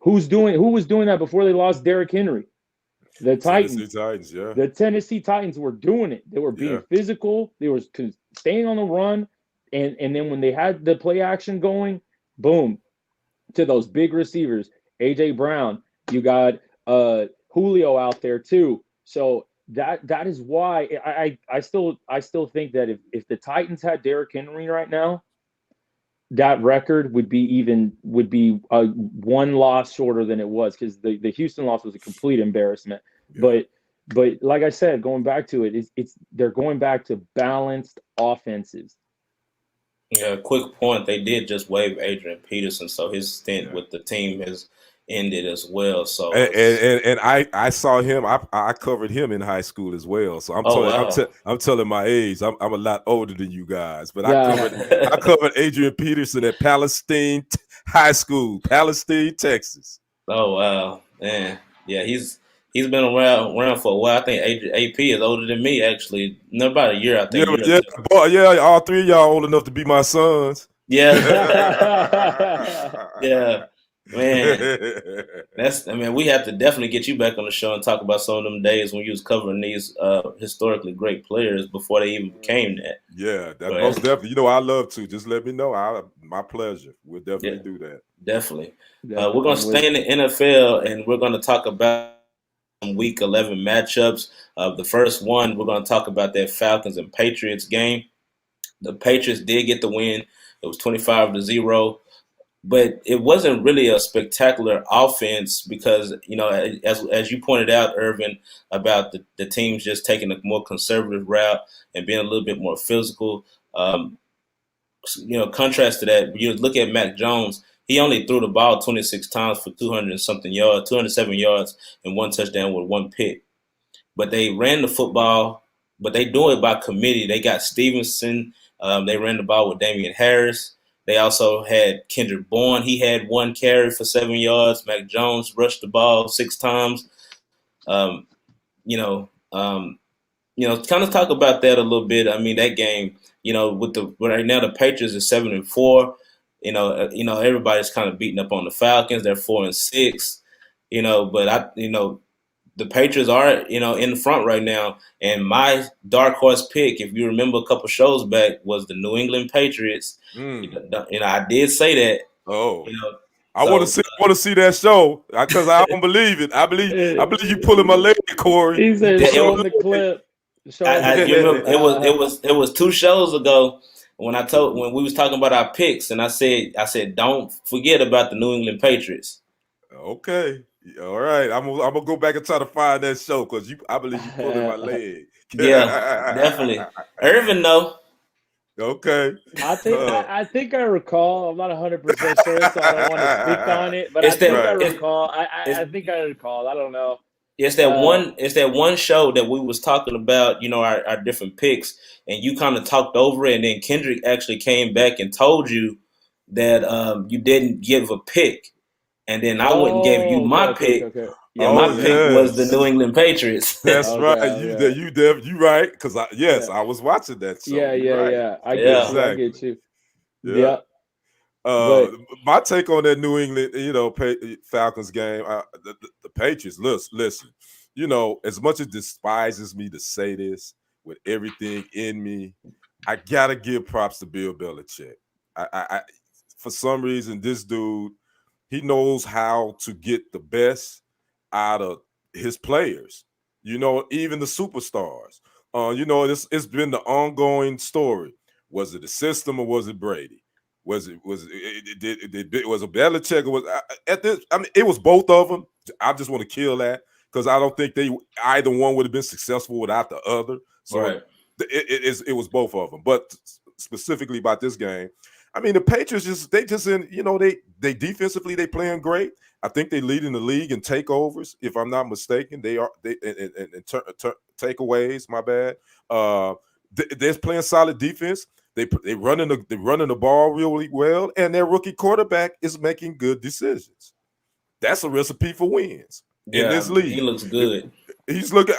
Who was doing that before they lost Derrick Henry? The Tennessee Titans. Titans. Yeah. The Tennessee Titans were doing it. They were being Yeah. physical. They were staying on the run, and then when they had the play action going, boom, to those big receivers. AJ Brown, you got Julio out there too. So that is why I still think that if the Titans had Derrick Henry right now, that record would be one loss shorter than it was, because the Houston loss was a complete embarrassment. Yeah. But like I said, going back to it, it's they're going back to balanced offenses. Yeah, quick point. They did just waive Adrian Peterson, so his stint Yeah. with the team has ended as well. So And, it's and, and I saw him. I covered him in high school as well. So oh wow. I'm telling my age. I'm a lot older than you guys. But Yeah, I covered Adrian Peterson at Palestine High School, Palestine, Texas. Oh wow, man. Yeah, he's been around for a while. I think AP is older than me actually. No, about a year. I Yeah, think a year or yeah, two. boy, yeah. All three of y'all old enough to be my sons. Yeah, yeah, man. I mean, we have to definitely get you back on the show and talk about some of them days when you was covering these historically great players before they even became that. Yeah, that most But definitely. You know, I love to. Just let me know. My pleasure. We'll yeah, definitely do that. definitely. We're definitely. gonna stay in the NFL and we're gonna talk about some Week 11 matchups. The first one we're gonna talk about that Falcons and Patriots game. The Patriots did get the win. It was 25-0. But it wasn't really a spectacular offense because, as you pointed out, Irvin, about the teams just taking a more conservative route and being a little bit more physical. Contrast to that, you look at Mac Jones. He only threw the ball 26 times for 200 and something yards, 207 yards, and one touchdown with one pick. But they ran the football, but they do it by committee. They got Stevenson. They ran the ball with Damian Harris. They also had Kendrick Bourne. He had one carry for 7 yards. Mac Jones rushed the ball 6 times. Um, you know, um, kind of talk about that a little bit. I mean, that game, right now the Patriots are 7-4. Everybody's kind of beating up on the Falcons. They're 4-6. But the Patriots are, in the front right now. And my dark horse pick, if you remember a couple shows back, was the New England Patriots. Mm. I did say that. Oh, You know, I want to so see. I want to see that show because I don't believe it. I believe you pulling my leg, Corey. He You said, pulling "Show my him the leg. clip. Show him the you clip." remember it was 2 shows ago when we was talking about our picks, and I said don't forget about the New England Patriots. Okay. All right, I'm gonna go back and try to find that show because I believe you pulling my leg. Yeah, definitely. Irvin, though. Okay. Uh, I think I recall. I'm not 100% sure, so I don't want to speak on it. But I It's think that I right. recall. it's I think I recall. I don't know. Uh, it's that one show that we was talking about, our different picks, and you kind of talked over it, and then Kendrick actually came back and told you that you didn't give a pick, and then I went and gave you oh, okay, my okay, okay, pick, okay. Yeah, and what Oh my was it? pick was the New yes, England Patriots. that's right. Okay, okay. You right because Yeah, I was watching that show. yeah, You yeah, right. yeah. I get Yeah, you. I Exactly. get you. Yeah. Yeah, but My take on that New England, Falcons game, the Patriots. Listen, as much as it despises me to say this with everything in me, I gotta give props to Bill Belichick. For some reason, this dude, he knows how to get the best out of his players. Even the superstars. It's been the ongoing story. Was it the system or was it Brady? Was it Belichick or was at this? I mean, it was both of them. I just want to kill that because I don't think they either one would have been successful without the other. So right. it was both of them. But specifically about this game, I mean, the Patriots they defensively they playing great. I think they lead in the league in takeovers, if I'm not mistaken. They are they and takeaways. My bad. They're playing solid defense. They running the ball really well, and their rookie quarterback is making good decisions. That's a recipe for wins in this Yeah, he league. looks good. He's looking,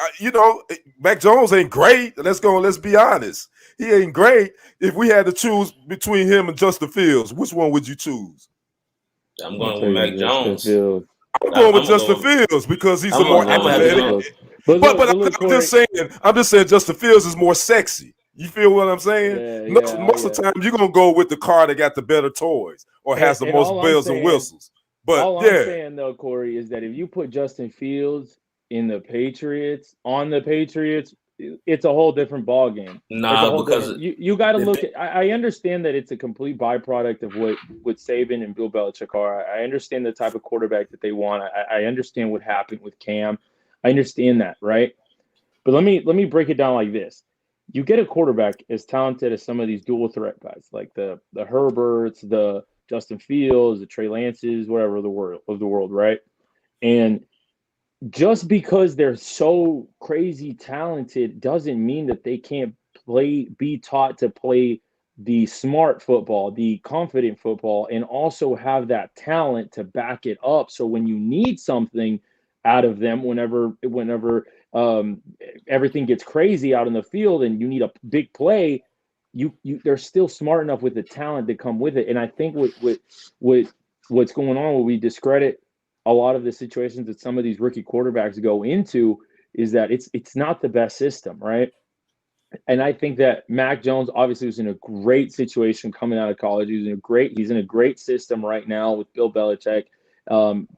Mac Jones ain't great. Let's be honest. He ain't great. If we had to choose between him and Justin Fields, which one would you choose? I'm I'm going with taking Mac Justin Jones. Fields. I'm going with I'm gonna Justin go. Fields because he's a I'm more gonna I'm go gonna have to Justin athletic. go. Fields. But But look, Corey. I'm just saying Justin Fields is more sexy. You feel what I'm saying? Yeah, Most, yeah, most of the time, you're gonna go with the car that got the better toys or has the and most bells and whistles. But all I'm yeah, saying though, Corey, is that if you put Justin Fields in the Patriots on the Patriots, it's a whole different ball game. It's a Nah, whole because different. You got to if look they, at. I understand that it's a complete byproduct of what Saban and Bill Belichick are. I understand the type of quarterback that they want. I understand what happened with Cam. I understand that, right? But let me break it down like this. You get a quarterback as talented as some of these dual threat guys, like the Herberts, the Justin Fields, the Trey Lances, whatever the world, right? And just because they're so crazy talented doesn't mean that they can't be taught to play the smart football, the confident football, and also have that talent to back it up. So when you need something out of them, whenever um, everything gets crazy out in the field and you need a big play, they're still smart enough with the talent to come with it. And I think what what's going on, what we discredit a lot of the situations that some of these rookie quarterbacks go into is that it's not the best system, right? And I think that Mac Jones obviously was in a great situation coming out of college. He's in a great system right now with Bill Belichick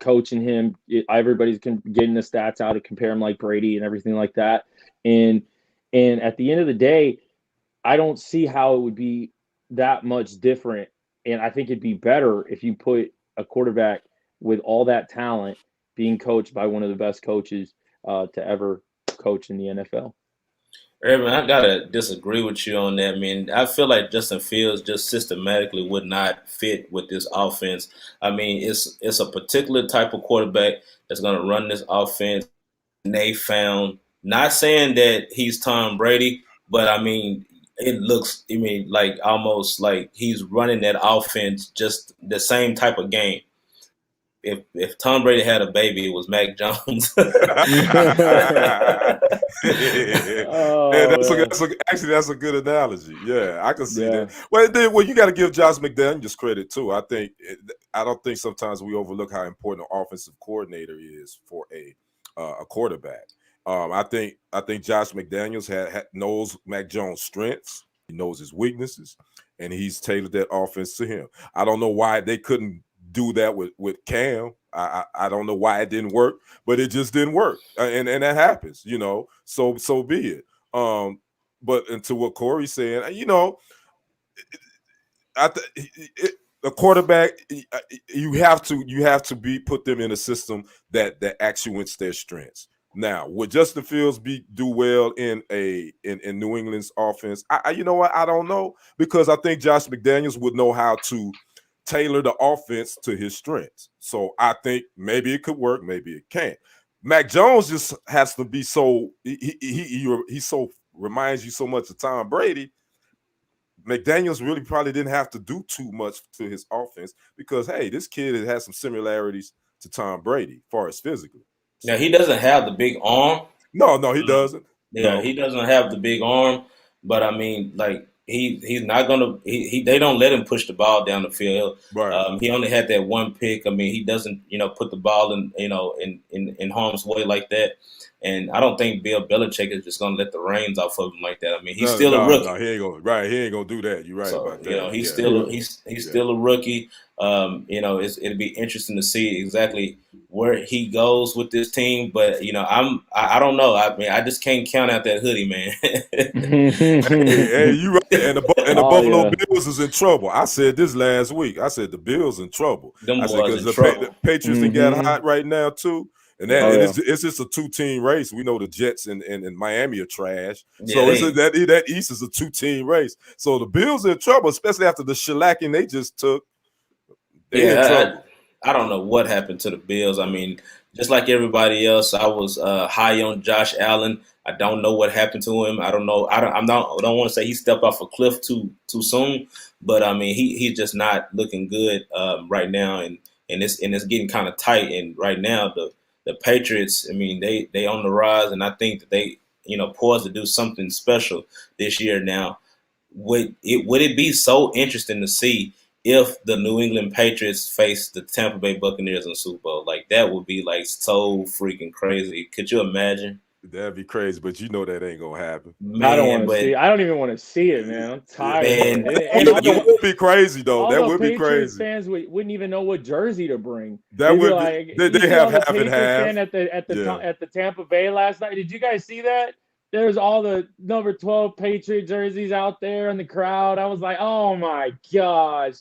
coaching him. Everybody's getting the stats out to compare him like Brady and everything like that. And at the end of the day, I don't see how it would be that much different. And I think it'd be better if you put a quarterback with all that talent being coached by one of the best coaches to ever coach in the NFL. Irvin, I gotta disagree with you on that. I mean, I feel like Justin Fields just systematically would not fit with this offense. I mean, it's a particular type of quarterback that's gonna run this offense. And they found, not saying that he's Tom Brady, but I mean, it looks, I mean, like almost like he's running that offense just the same type of game. If Tom Brady had a baby, it was Mac Jones. And Oh man, actually that's a good analogy. Yeah, I can see that. yeah. Well, you got to give Josh McDaniels credit too. I don't think sometimes we overlook how important an offensive coordinator is for a quarterback. I think Josh McDaniels knows Mac Jones' strengths. He knows his weaknesses, and he's tailored that offense to him. I don't know why they couldn't do that with Cam. I don't know why it didn't work, but it just didn't work, and that happens, So be it. But into what Corey's saying, I th- a quarterback, you have to put them in a system that accentuates their strengths. Now, would Justin Fields do well in New England's offense? You know what? I don't know, because I think Josh McDaniels would know how to tailor the offense to his strengths. So I think maybe it could work, maybe it can't. Mac Jones just has to be so he so reminds you so much of Tom Brady. McDaniels really probably didn't have to do too much to his offense, because hey, this kid has some similarities to Tom Brady as far as physically. Now So he doesn't have the big arm. no, he doesn't. Yeah, No, he doesn't have the big arm, but I mean, like he's not gonna. They don't let him push the ball down the field. right. He only had that one pick. I mean, he doesn't put the ball in harm's way like that. And I don't think Bill Belichick is just gonna let the reins off of him like that. I mean, he's No, still a no, no. rookie. He ain't gonna right. He ain't gonna do that. You're right So about that. he's Yeah, still Yeah. he's yeah, still a rookie. It'll be interesting to see exactly where he goes with this team. But I don't know. I mean, I just can't count out that hoodie, man. Hey, you right. And the Oh Buffalo yeah. Bills is in trouble. I said this last week. I said the Bills in trouble. Them I said boys because in the trouble. Patriots done got Hmm. hot right now too. And Yeah, Oh yeah. it's just a 2-team race. We know the Jets and Miami are trash. yeah, So they. that East is a 2-team race. So the Bills are in trouble, especially after the shellacking they just took. They in Yeah, trouble. I don't know what happened to the Bills. I mean, just like everybody else, I was high on Josh Allen. I don't know what happened to him. I don't know. I don't want to say he stepped off a cliff too soon, but I mean, he's just not looking good right now, and it's getting kind of tight. And right now, the Patriots, I mean, they on the rise, and I think that they poised to do something special this year. Now, would it be so interesting to see if the New England Patriots face the Tampa Bay Buccaneers in the Super Bowl? Like that would be like so freaking crazy. Could you imagine? That'd be crazy, but you know that ain't gonna happen. I don't Man, want to see. but I don't even want to see it, man. I'm tired of man, it. And you That would be crazy though. all That the would be Patriots crazy. fans wouldn't even know what jersey to bring. That They'd be would be, like, you they see have all the half and Patriots half. fan Yeah. at the Tampa Bay last night. Did you guys see that? There's all the number 12 Patriot jerseys out there in the crowd. I was like, oh my gosh.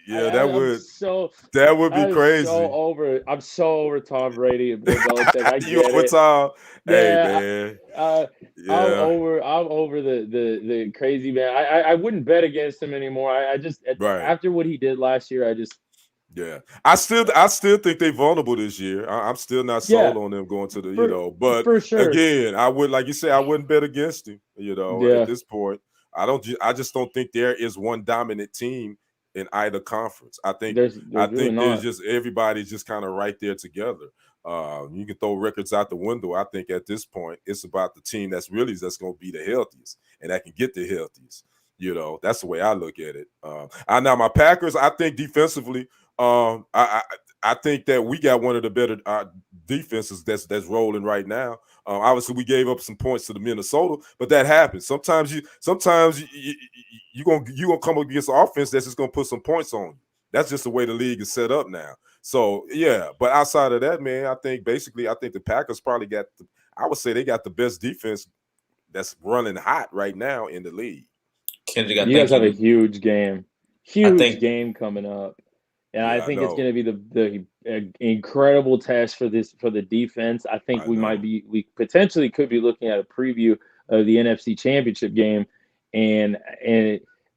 Yeah, I'm so that would be I'm so crazy. over it. I'm so over Tom Brady and Bill Belichick. I You get over it. time. Hey Yeah, man. Yeah. I'm over the crazy man. I wouldn't bet against him anymore. I just Right. after what he did last year, I just Yeah. I still think they're vulnerable this year. I'm still not yeah, sold on them going to for but for sure. again, I would, like you say, I wouldn't bet against him, at Yeah, this point. I just don't think there is one dominant team in either conference. I there's really think there's not. just everybody's just kind of right there together. You can throw records out the window. I think at this point, it's about the team that's going to be the healthiest and that can get the healthiest. That's the way I look at it. I Now my Packers, I think defensively, I think that we got one of the better defenses that's rolling right now. Obviously, we gave up some points to the Minnesota, but that happens. Sometimes you gonna come up against an offense that's just gonna put some points on you. That's just the way the league is set up now. So yeah, but outside of that, man, I think the Packers probably I would say they got the best defense that's running hot right now in the league. Kendrick, I You guys think have a you. I huge think game coming up, and I Yeah, I think it's going know. to be the incredible test for the defense. I think I know. we potentially could be looking at a preview of the NFC Championship game, and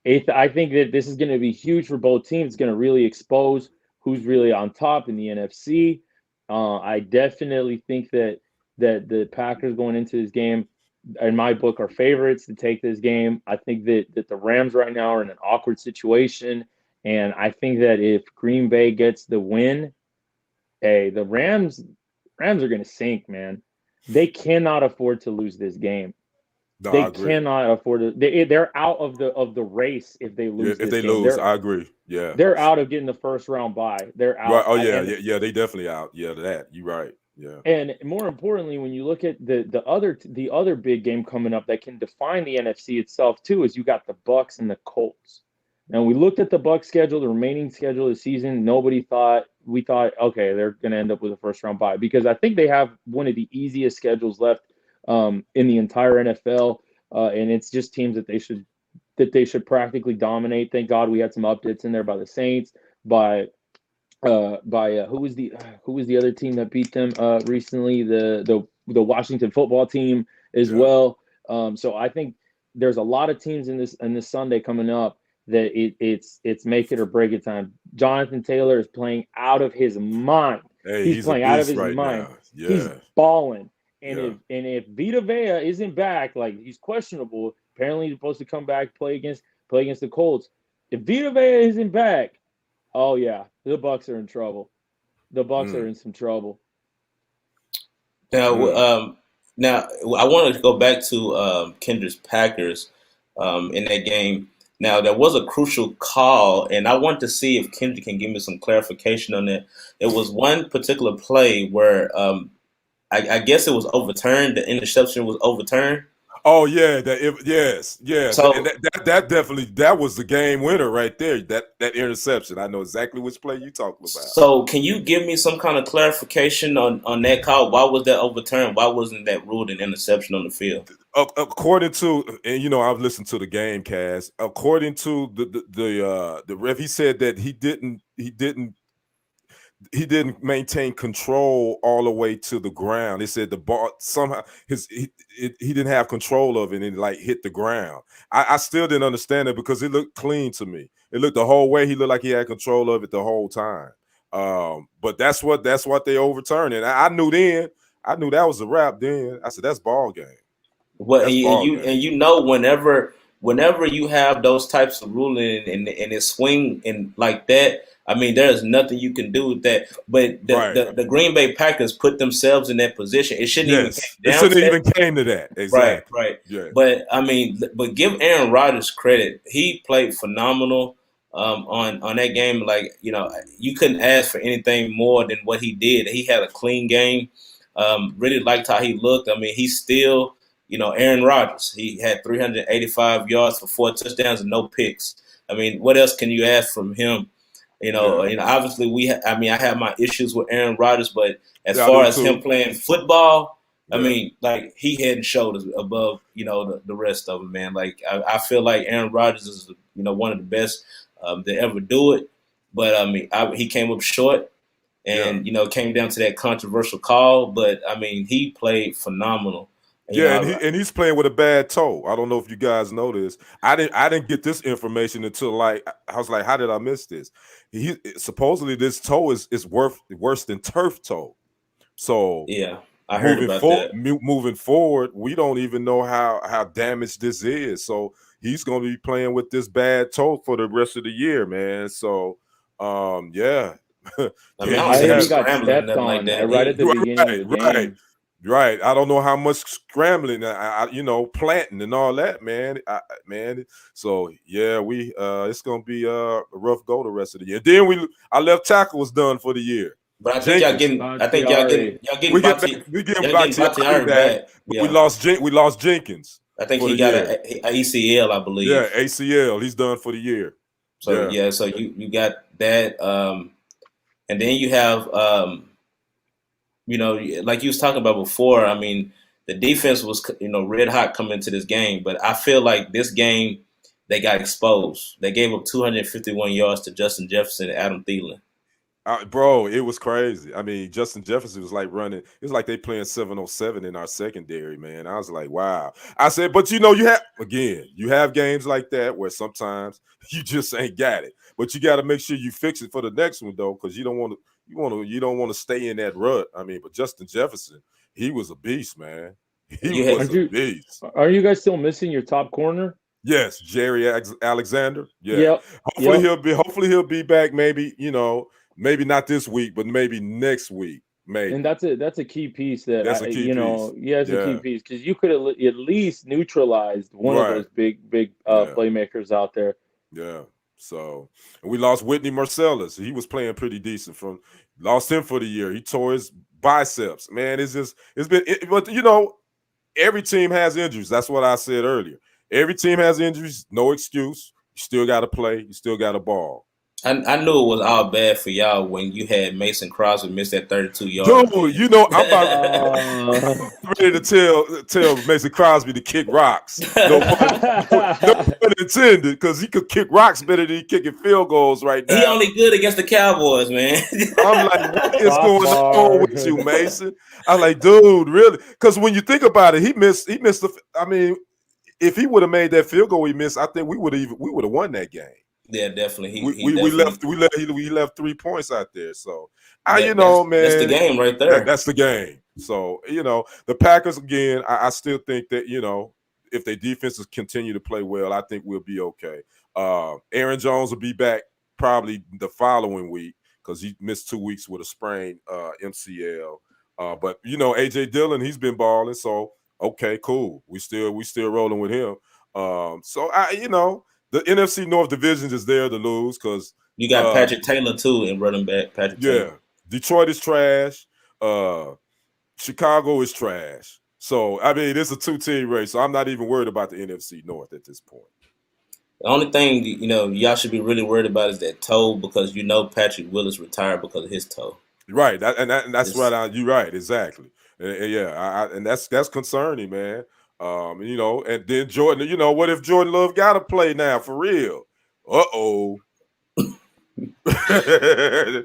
I think that this is going to be huge for both teams. It's going to really expose who's really on top in the NFC. I definitely think that the Packers going into this game in my book, are favorites to take this game. I think that the Rams right now are in an awkward situation, and I think that if Green Bay gets the win, hey, the Rams are going to sink, man. They cannot afford to lose this game. No, They I agree. cannot afford to. They're out of the race if they Yeah, lose if this they game. lose, I agree. Yeah. They're out of getting the first round bye. They're Right. out. Oh I, yeah, and yeah, yeah. They definitely out. Yeah, that you right. Yeah. And more importantly, when you look at the other big game coming up that can define the NFC itself too, is you got the Bucks and the Colts. Now we looked at the Bucks schedule, the remaining schedule of the season. We thought, okay, they're going to end up with a first round bye because I think they have one of the easiest schedules left in the entire NFL, and it's just teams that they should practically dominate. Thank God we had some updates in there by the Saints. by who was the other team that beat them recently? The Washington football team as Yeah. well. So I think there's a lot of teams in this Sunday coming up that it's make it or break it time. Jonathan Taylor is playing out of his mind. Hey, He's he's a playing out of beast his right mind. now. He's Yeah. balling. And Yeah. if Vita Vea isn't back, like he's questionable. Apparently he's supposed to come back play against the Colts. If Vita Vea isn't back, oh yeah, the Bucks are in trouble. The Bucks are in some trouble. Now, Mm. now I wanted to go back to Kendrick's Packers in that game. Now, there was a crucial call, and I want to see if Kendrick can give me some clarification on that. It was one particular play where I guess it was overturned. The interception was overturned. Oh yeah, yes, and So, that definitely that was the game winner right there. That interception. I know exactly which play you talking about. so can you give me some kind of clarification on that call? Why was that overturned? Why wasn't that ruled an interception on the field? According to, and I've listened to the game cast. According to the ref, he said that he didn't maintain control all the way to the ground. He said the ball somehow he didn't have control of it and it like hit the ground. I still didn't understand it because it looked clean to me. It looked the whole way. He looked like he had control of it the whole time. But that's what they overturned. And I knew then. I knew that was a wrap. Then I said that's ball game. Well, That's ball game. and whenever you have those types of ruling and it swing and like that, I mean, there's nothing you can do with that. But Right. the Green Bay Packers put themselves in that position. It shouldn't even Yes. came It down to shouldn't that. even came to that. Right, Exactly. right. Yeah. But I mean, but give Aaron Rodgers credit. He played phenomenal on that game. Like, you couldn't ask for anything more than what he did. He had a clean game. Really liked how he looked. I mean, he's still, Aaron Rodgers. He had 385 yards for 4 touchdowns and no picks. I mean, what else can you ask from him? Obviously I have my issues with Aaron Rodgers, but as Yeah, I far do as him too. playing football, I Yeah. mean, like he head and shoulders above, the rest of them, man. Like I feel like Aaron Rodgers is, one of the best to ever do it. But I mean, he came up short, Yeah. and came down to that controversial call. But I mean, he played phenomenal. Yeah, and he's playing with a bad toe. I don't know if you guys know this. I didn't get this information until like I was like, how did I miss this? He supposedly this toe is worse than turf toe. So Yeah, I heard about that. moving forward, we don't even know how damaged this is. So he's going to be playing with this bad toe for the rest of the year, man. So yeah. I mean, Yeah, I I don't see heard him he got scrambling or stepped nothing like on that. right at the beginning of the game. Right. I don't know how much scrambling, planting and all that, man. So yeah, it's gonna be a rough go the rest of the year. Then our left tackle was done for the year. But I think y'all getting, Bakhtiari. We getting Bakhtiari Bakhtiari back, back. but Yeah, we lost Jenkins I think for he the got year. a ACL, I Yeah, believe. ACL. He's done for the year. So Yeah. so you got that, and then you have, like you was talking about before. I mean, the defense was red hot coming into this game, but I feel like this game they got exposed. They gave up 251 yards to Justin Jefferson and Adam Thielen. Bro, it was crazy. I mean, Justin Jefferson was like running. It was like they playing 707 in our secondary, man. I was like, wow. I said, but you have games like that where sometimes you just ain't got it. But you got to make sure you fix it for the next one though, because you don't want to stay in that rut. I mean, but Justin Jefferson, he was a beast, man. He You had, was a beast. Are you guys still missing your top corner? Yes, Jerry Alexander. Yeah. Yep. Hopefully he'll be back. Maybe maybe not this week, but maybe next week. Maybe. And that's a key piece that That's a key piece. it's a key piece because you could have at least neutralized one of those big playmakers out there. Yeah. So, and we lost Whitney Marcellus. He was playing pretty decent. Lost him for the year. He tore his biceps. Man, but every team has injuries. That's what I said earlier. Every team has injuries. No excuse. You still got to play. You still got to ball. I knew it was all bad for y'all when you had Mason Crosby miss that 32 yards. Dude, I'm about ready to tell Mason Crosby to kick rocks. No pun intended, because he could kick rocks better than he kicking field goals right He now. only good against the Cowboys, man. I'm like, what is Soft going on bar. with you, Mason? I'm like, dude, really? Because when you think about it, he missed the. I mean, if he would have made that field goal he missed, I think we would have won that game. Yeah, definitely. He We definitely left 3 points out there. So that's the man, game right there. that's the game. So the Packers again. I still think that if their defenses continue to play well, I think we'll be okay. Aaron Jones will be back probably the following week because he missed 2 weeks with a sprained MCL. But AJ Dillon, he's been balling. So okay, cool. We still rolling with him. So the NFC North division is there to lose because You got Patrick Taylor too in running back. Patrick Taylor. Detroit is trash. Chicago is trash. So I mean, it's a 2-team race. So I'm not even worried about the NFC North at this point. The only thing y'all should be really worried about is that toe, because Patrick Willis retired because of his toe. Right, that's right. You're right, exactly. And that's concerning, man. And then Jordan. What if Jordan Love got to play now for real?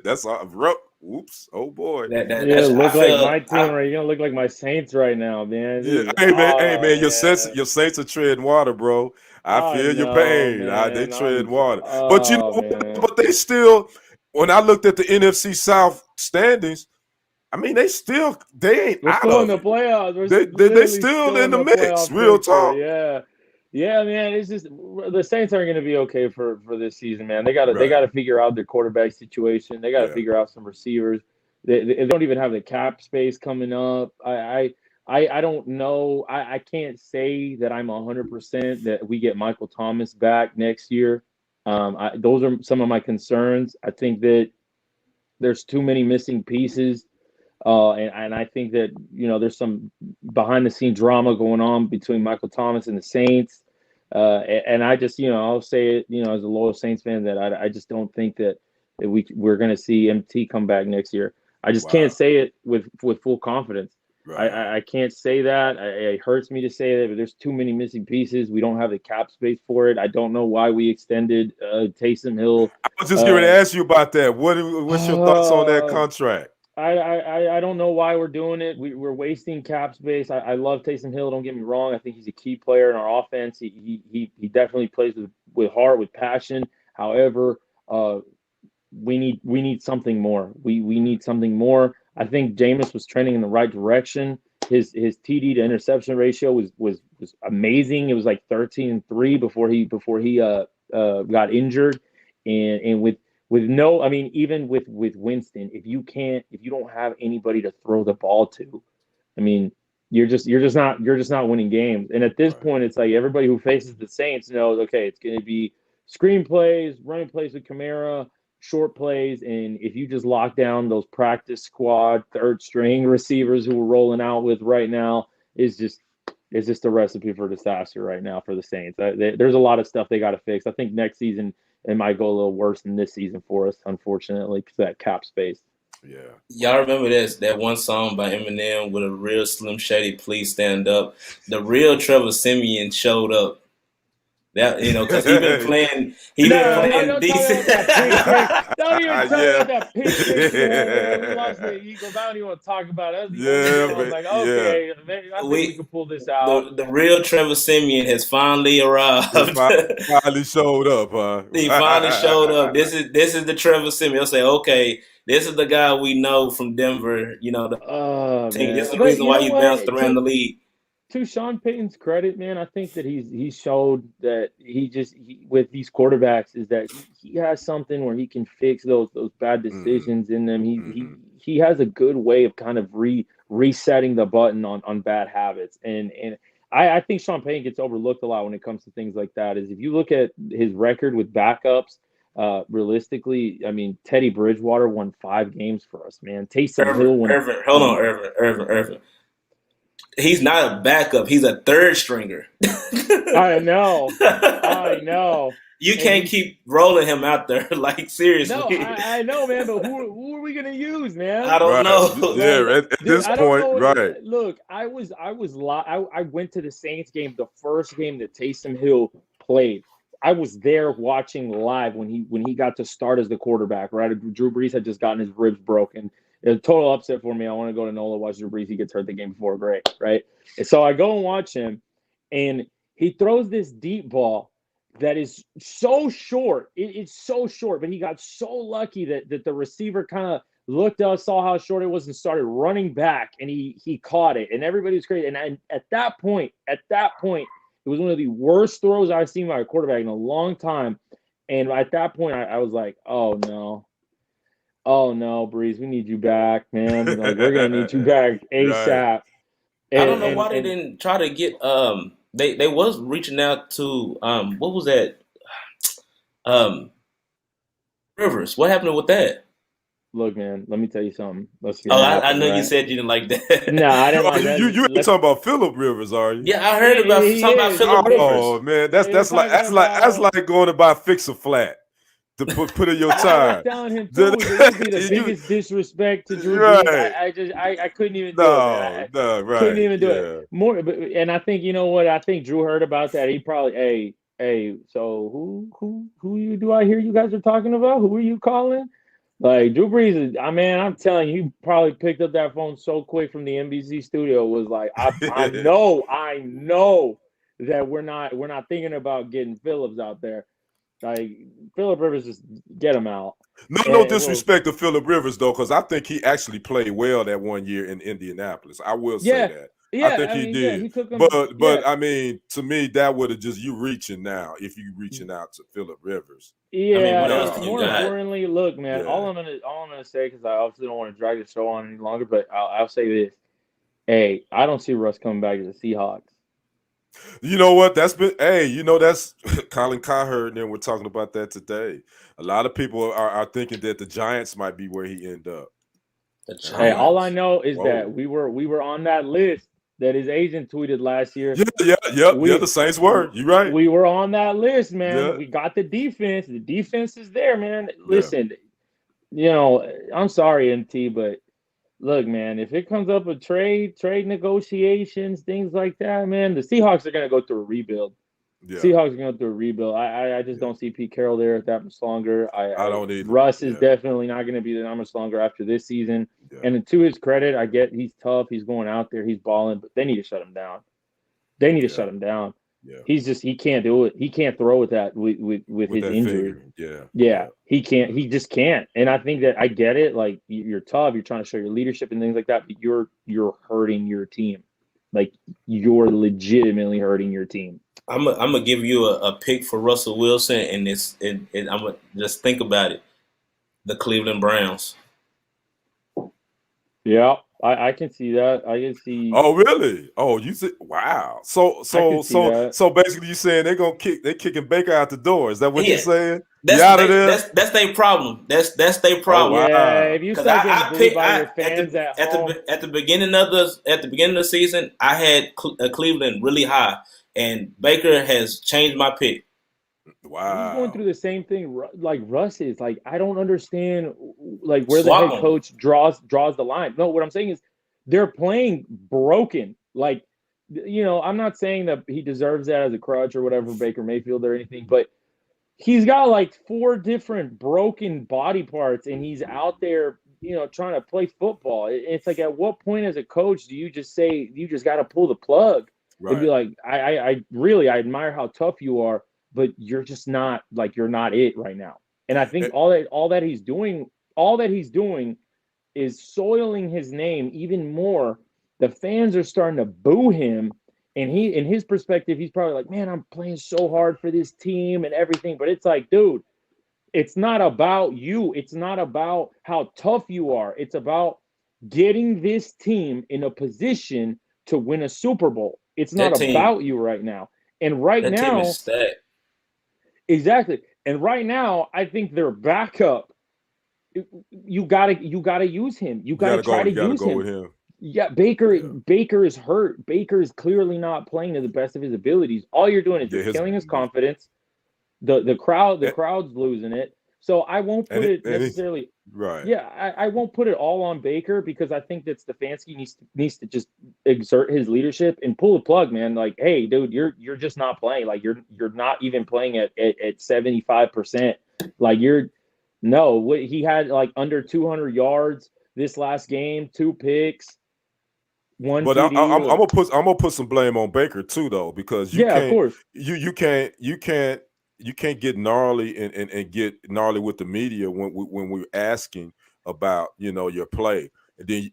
That's rough. Oops! Oh boy! Look like my team, right? You're gonna look like my Saints right now, man. Hey man, your Saints are treading water, bro. I feel your pain. They tread water, but but they still. When I looked at the NFC South standings, I mean, they ain't still in the playoffs. They still in the mix. Real talk. Yeah, man. It's just the Saints aren't going to be okay for this season, man. They got to figure out their quarterback situation. They got to figure out some receivers. They don't even have the cap space coming up. I don't know. I can't say that I'm 100% that we get Michael Thomas back next year. Those are some of my concerns. I think that there's too many missing pieces. And I think that, there's some behind the scene drama going on between Michael Thomas and the Saints. And I just, I'll say it, as a loyal Saints fan, that I just don't think that we're going to see MT come back next year. I just can't say it with full confidence. Right. I can't say that. It hurts me to say that, but there's too many missing pieces. We don't have the cap space for it. I don't know why we extended Taysom Hill. I was just going to ask you about that. What's your thoughts on that contract? I don't know why we're doing it. We're wasting cap space. I love Taysom Hill. Don't get me wrong. I think he's a key player in our offense. He definitely plays with heart, with passion. However, we need something more. We need something more. I think Jameis was trending in the right direction. His TD to interception ratio was amazing. It was like 13-3 before he got injured, and with no, I mean, even with Winston, if you don't have anybody to throw the ball to, I mean, you're just not winning games. And at this point, it's like everybody who faces the Saints knows, okay, it's going to be screen plays, running plays with Kamara, short plays, and if you just lock down those practice squad third string receivers who we're rolling out with right now, is just a recipe for disaster right now for the Saints. There's a lot of stuff they got to fix. I think next season it might go a little worse than this season for us, unfortunately, because of that cap space. Yeah. Y'all remember that one song by Eminem with a real Slim Shady, Please Stand Up? The real Trevor Siemian showed up. That because he's been playing. Don't decent. Don't even tell me about that pick six we lost the Eagles. I don't even want to talk about it. I was like, okay, I think we can pull this out. The real Trevor Siemian has finally arrived. He finally showed up, huh? He finally showed up. This is the Trevor Siemian. He'll say, okay, this is the guy we know from Denver. This is the reason why he bounced around the league. To Sean Payton's credit, man, I think that he showed that he with these quarterbacks is that he has something where he can fix those bad decisions in them. He has a good way of kind of resetting the button on bad habits, and I think Sean Payton gets overlooked a lot when it comes to things like that. Is if you look at his record with backups, realistically, I mean, Teddy Bridgewater won 5 games for us, man. Taysom Hill won. Irvin. He's not a backup. He's a third stringer. I know. You and can't keep rolling him out there like no, seriously. I know, man, but who are we gonna use, I man? don't Right. know. Yeah. Like, At dude, this I don't point, know. right. Look, I went to the Saints game, the first game that Taysom Hill played. I was there watching live when he got to start as the quarterback. Right, Drew Brees had just gotten his ribs broken. It was a total upset for me. I want to go to NOLA, watch Drew Brees. He gets hurt the game before. Great, right? And so I go and watch him, and he throws this deep ball that is so short. It's so short, but he got so lucky that the receiver kind of looked up, saw how short it was, and started running back, and he caught it, and everybody was crazy. And at that point, it was one of the worst throws I've seen by a quarterback in a long time. And at that point, I was like, oh no, Breeze, we need you back, man. Like, we're gonna need you back Right. ASAP. I don't know why they And didn't try to get they was reaching out to what was that um Rivers. What happened with that? look, man, let me tell you something. What's Oh, gonna I happen, know you right? said you didn't like No, that. I didn't like that. You ain't Let's. talking about Phillip Rivers, are you? Yeah, I heard about He talking about is. Philip Oh Rivers. man, They're that's like talking that's about. like going to buy Fix a Flat to put in your I was time. telling him too, it would be the You biggest disrespect to Drew Brees. right. I couldn't even do it, man. No, Couldn't right. even do it. Yeah. More, and I think, you know what? I think Drew heard about that. He probably, hey. So who you do I hear you guys are talking about? Who are you calling? Like, Drew Brees is, I'm telling you, he probably picked up that phone so quick from the NBC studio. Was like, I know that we're not thinking about getting Phillips out there. Like, Phillip Rivers, just get him out. No And well, disrespect to Phillip Rivers though, because I think he actually played well that one year in Indianapolis. I will say yeah, that. I think yeah. I he mean, yeah, did. he took him. But Yeah, I mean, to me, that would have just you reaching now if you reaching out to Phillip Rivers. I mean, yeah. what else And do you No, more got? importantly, look, man. yeah. All I'm gonna say, because I obviously don't want to drag the show on any longer, but I'll say this: hey, I don't see Russ coming back to the Seahawks. You know what? That's been that's Colin Cowherd and then we're talking about that today. A lot of people are thinking that the Giants might be where he end up. The And I'm Hey, like, all I Giants. know is that whoa. we were on that list that his agent tweeted last year. Yeah, the Saints were. You right. We were on that list, man. Yeah, We got the defense. The defense is there, man. yeah. Listen, you know, I'm sorry, MT, but look, man, if it comes up with trade negotiations, things like that, man, the Seahawks are gonna go through a rebuild. Yeah. Seahawks are going through a rebuild. I just Yeah. don't see Pete Carroll there that much longer. I don't either. Russ is Yeah. definitely not going to be there that much longer after this season. Yeah. And to his credit, I get he's tough. He's going out there. He's balling, but they need to shut him down. They need to Yeah. shut him down. Yeah. He can't do it. He can't throw with that with his that injury. finger. Yeah. Yeah, he can't. He just can't. And I think that I get it. Like, you're tough. You're trying to show your leadership and things like that. But you're hurting your team. Like, you're legitimately hurting your team. I'm gonna give you a pick for Russell Wilson, and I'm gonna just think about it. The Cleveland Browns. Yeah, I can see that. I can see. Oh, really? Oh, you said wow. So I can see that. so basically, you saying they're kicking Baker out the door? Is that what you're Yeah, saying? You out of there? that's their problem. That's their Oh problem. Yeah, wow. if you Because start getting I booed picked by I your fans at at home, the beginning of the season, I had Cleveland really high, and Baker has changed my pick. he's going Wow. through the same thing like Russ is. Like, I don't understand like where the head Swallow him. coach draws the line. No, what I'm saying is they're playing broken. Like, I'm not saying that he deserves that as a crutch or whatever, Baker Mayfield or anything, but he's got like 4 different broken body parts, and he's out there, trying to play football. It's like, at what point as a coach do you just say you just got to pull the plug and be Right. like, I really, I admire how tough you are, but you're just not, like, you're not it right now. And I think Eh, all that he's doing is soiling his name even more. The fans are starting to boo him, and in his perspective, he's probably like, man, I'm playing so hard for this team and everything. But it's like, dude, it's not about you. It's not about how tough you are. It's about getting this team in a position to win a Super Bowl. It's not That team about you right now. And right that team is now, stacked. exactly. And right now, I think their backup, you gotta use him. You gotta try to you gotta use go him. with him. Yeah, Yeah. Baker is hurt. Baker is clearly not playing to the best of his abilities. All you're doing is Yeah, you're killing his confidence. The and, crowd's losing it. So I won't put it and he, necessarily. right. Yeah, I won't put it all on Baker because I think that Stefanski needs to just exert his leadership and pull the plug, man. Like, hey, dude, you're just not playing. Like, you're not even playing at 75%. Like, you're no. He had like under 200 yards this last game, 2 picks, one But TD. Like, I'm gonna put some blame on Baker too, though, because yeah, of course. you can't get gnarly and get gnarly with the media when we're asking about your play, and then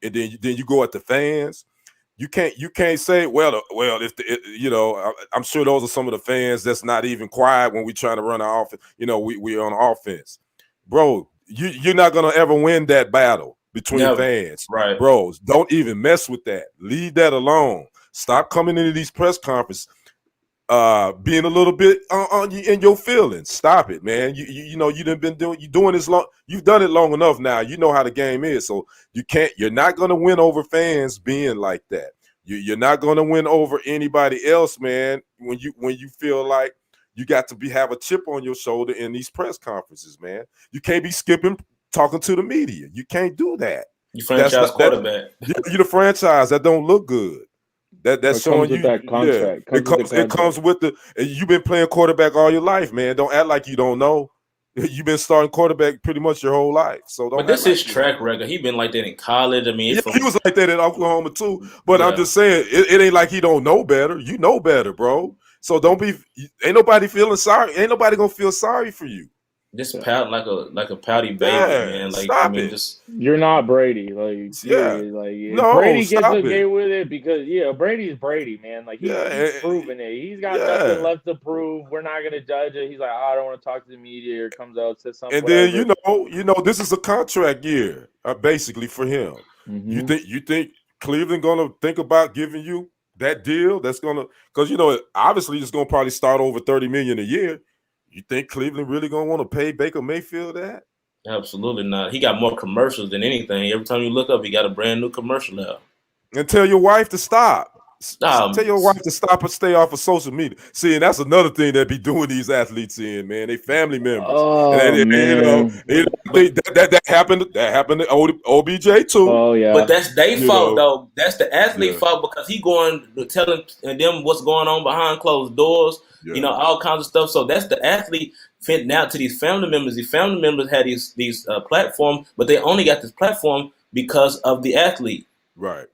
you go at the fans. You can't say, well, if I'm sure those are some of the fans that's not even quiet when we trying to run our offense. We on offense, bro. You're not gonna ever win that battle between Never. fans, Right. bros. Don't even mess with that. Leave that alone. Stop coming into these press conferences being a little bit in your feelings. Stop it, man. You done been doing this long. You've done it long enough now. You know how the game is. So you're not gonna win over fans being like that. You're not gonna win over anybody else, man, when you feel like you got to have a chip on your shoulder in these press conferences, man. You can't be skipping talking to the media. You can't do that. You That's franchise not that. quarterback. You're the franchise. That don't look good. That's It comes showing with you, that yeah. contract. It Comes with the comes contract. with the. You've been playing quarterback all your life, man. Don't act like you don't know. You've been starting quarterback pretty much your whole life, so But don't act this is like you don't track know. record. He been like that in college. I mean, Yeah, it's he from was like that at Oklahoma too. But I'm yeah. just saying, it ain't like he don't know better. You know better, bro. So don't be. Ain't nobody feeling sorry. Ain't nobody gonna feel sorry for you. Just Yeah. pout like a pouty baby, Yeah, man. Like I stop mean, it. just You're not Brady, like Yeah, period. Like if no, Brady gets stop okay it. with it because Brady is Brady, man. Like Yeah, he's proven it. He's got nothing yeah. left to prove. We're not gonna judge it. He's like, oh, I don't want to talk to the media. Or comes out, says something, And then whatever. this is a contract year, basically for him. You Hmm. think Cleveland gonna think about giving you that deal? That's gonna because obviously it's gonna probably start over 30 million a year. You think Cleveland really gonna want to pay Baker Mayfield that? absolutely not. He got more commercials than anything. Every time you look up, he got a brand new commercial out. And tell your wife to stop. Tell Um, your wife to stop and stay off of social media. See, and that's another thing that be doing these athletes in, man. They family members, and Oh man. I but think that happened. That happened to OBJ too. Oh But yeah. that's their You fault know, though. That's the athlete yeah, fault because he going telling them what's going on behind closed doors. yeah, All kinds of stuff. So that's the athlete fitting out to these family members. These family members had these platforms, but they only got this platform because of the athlete. right.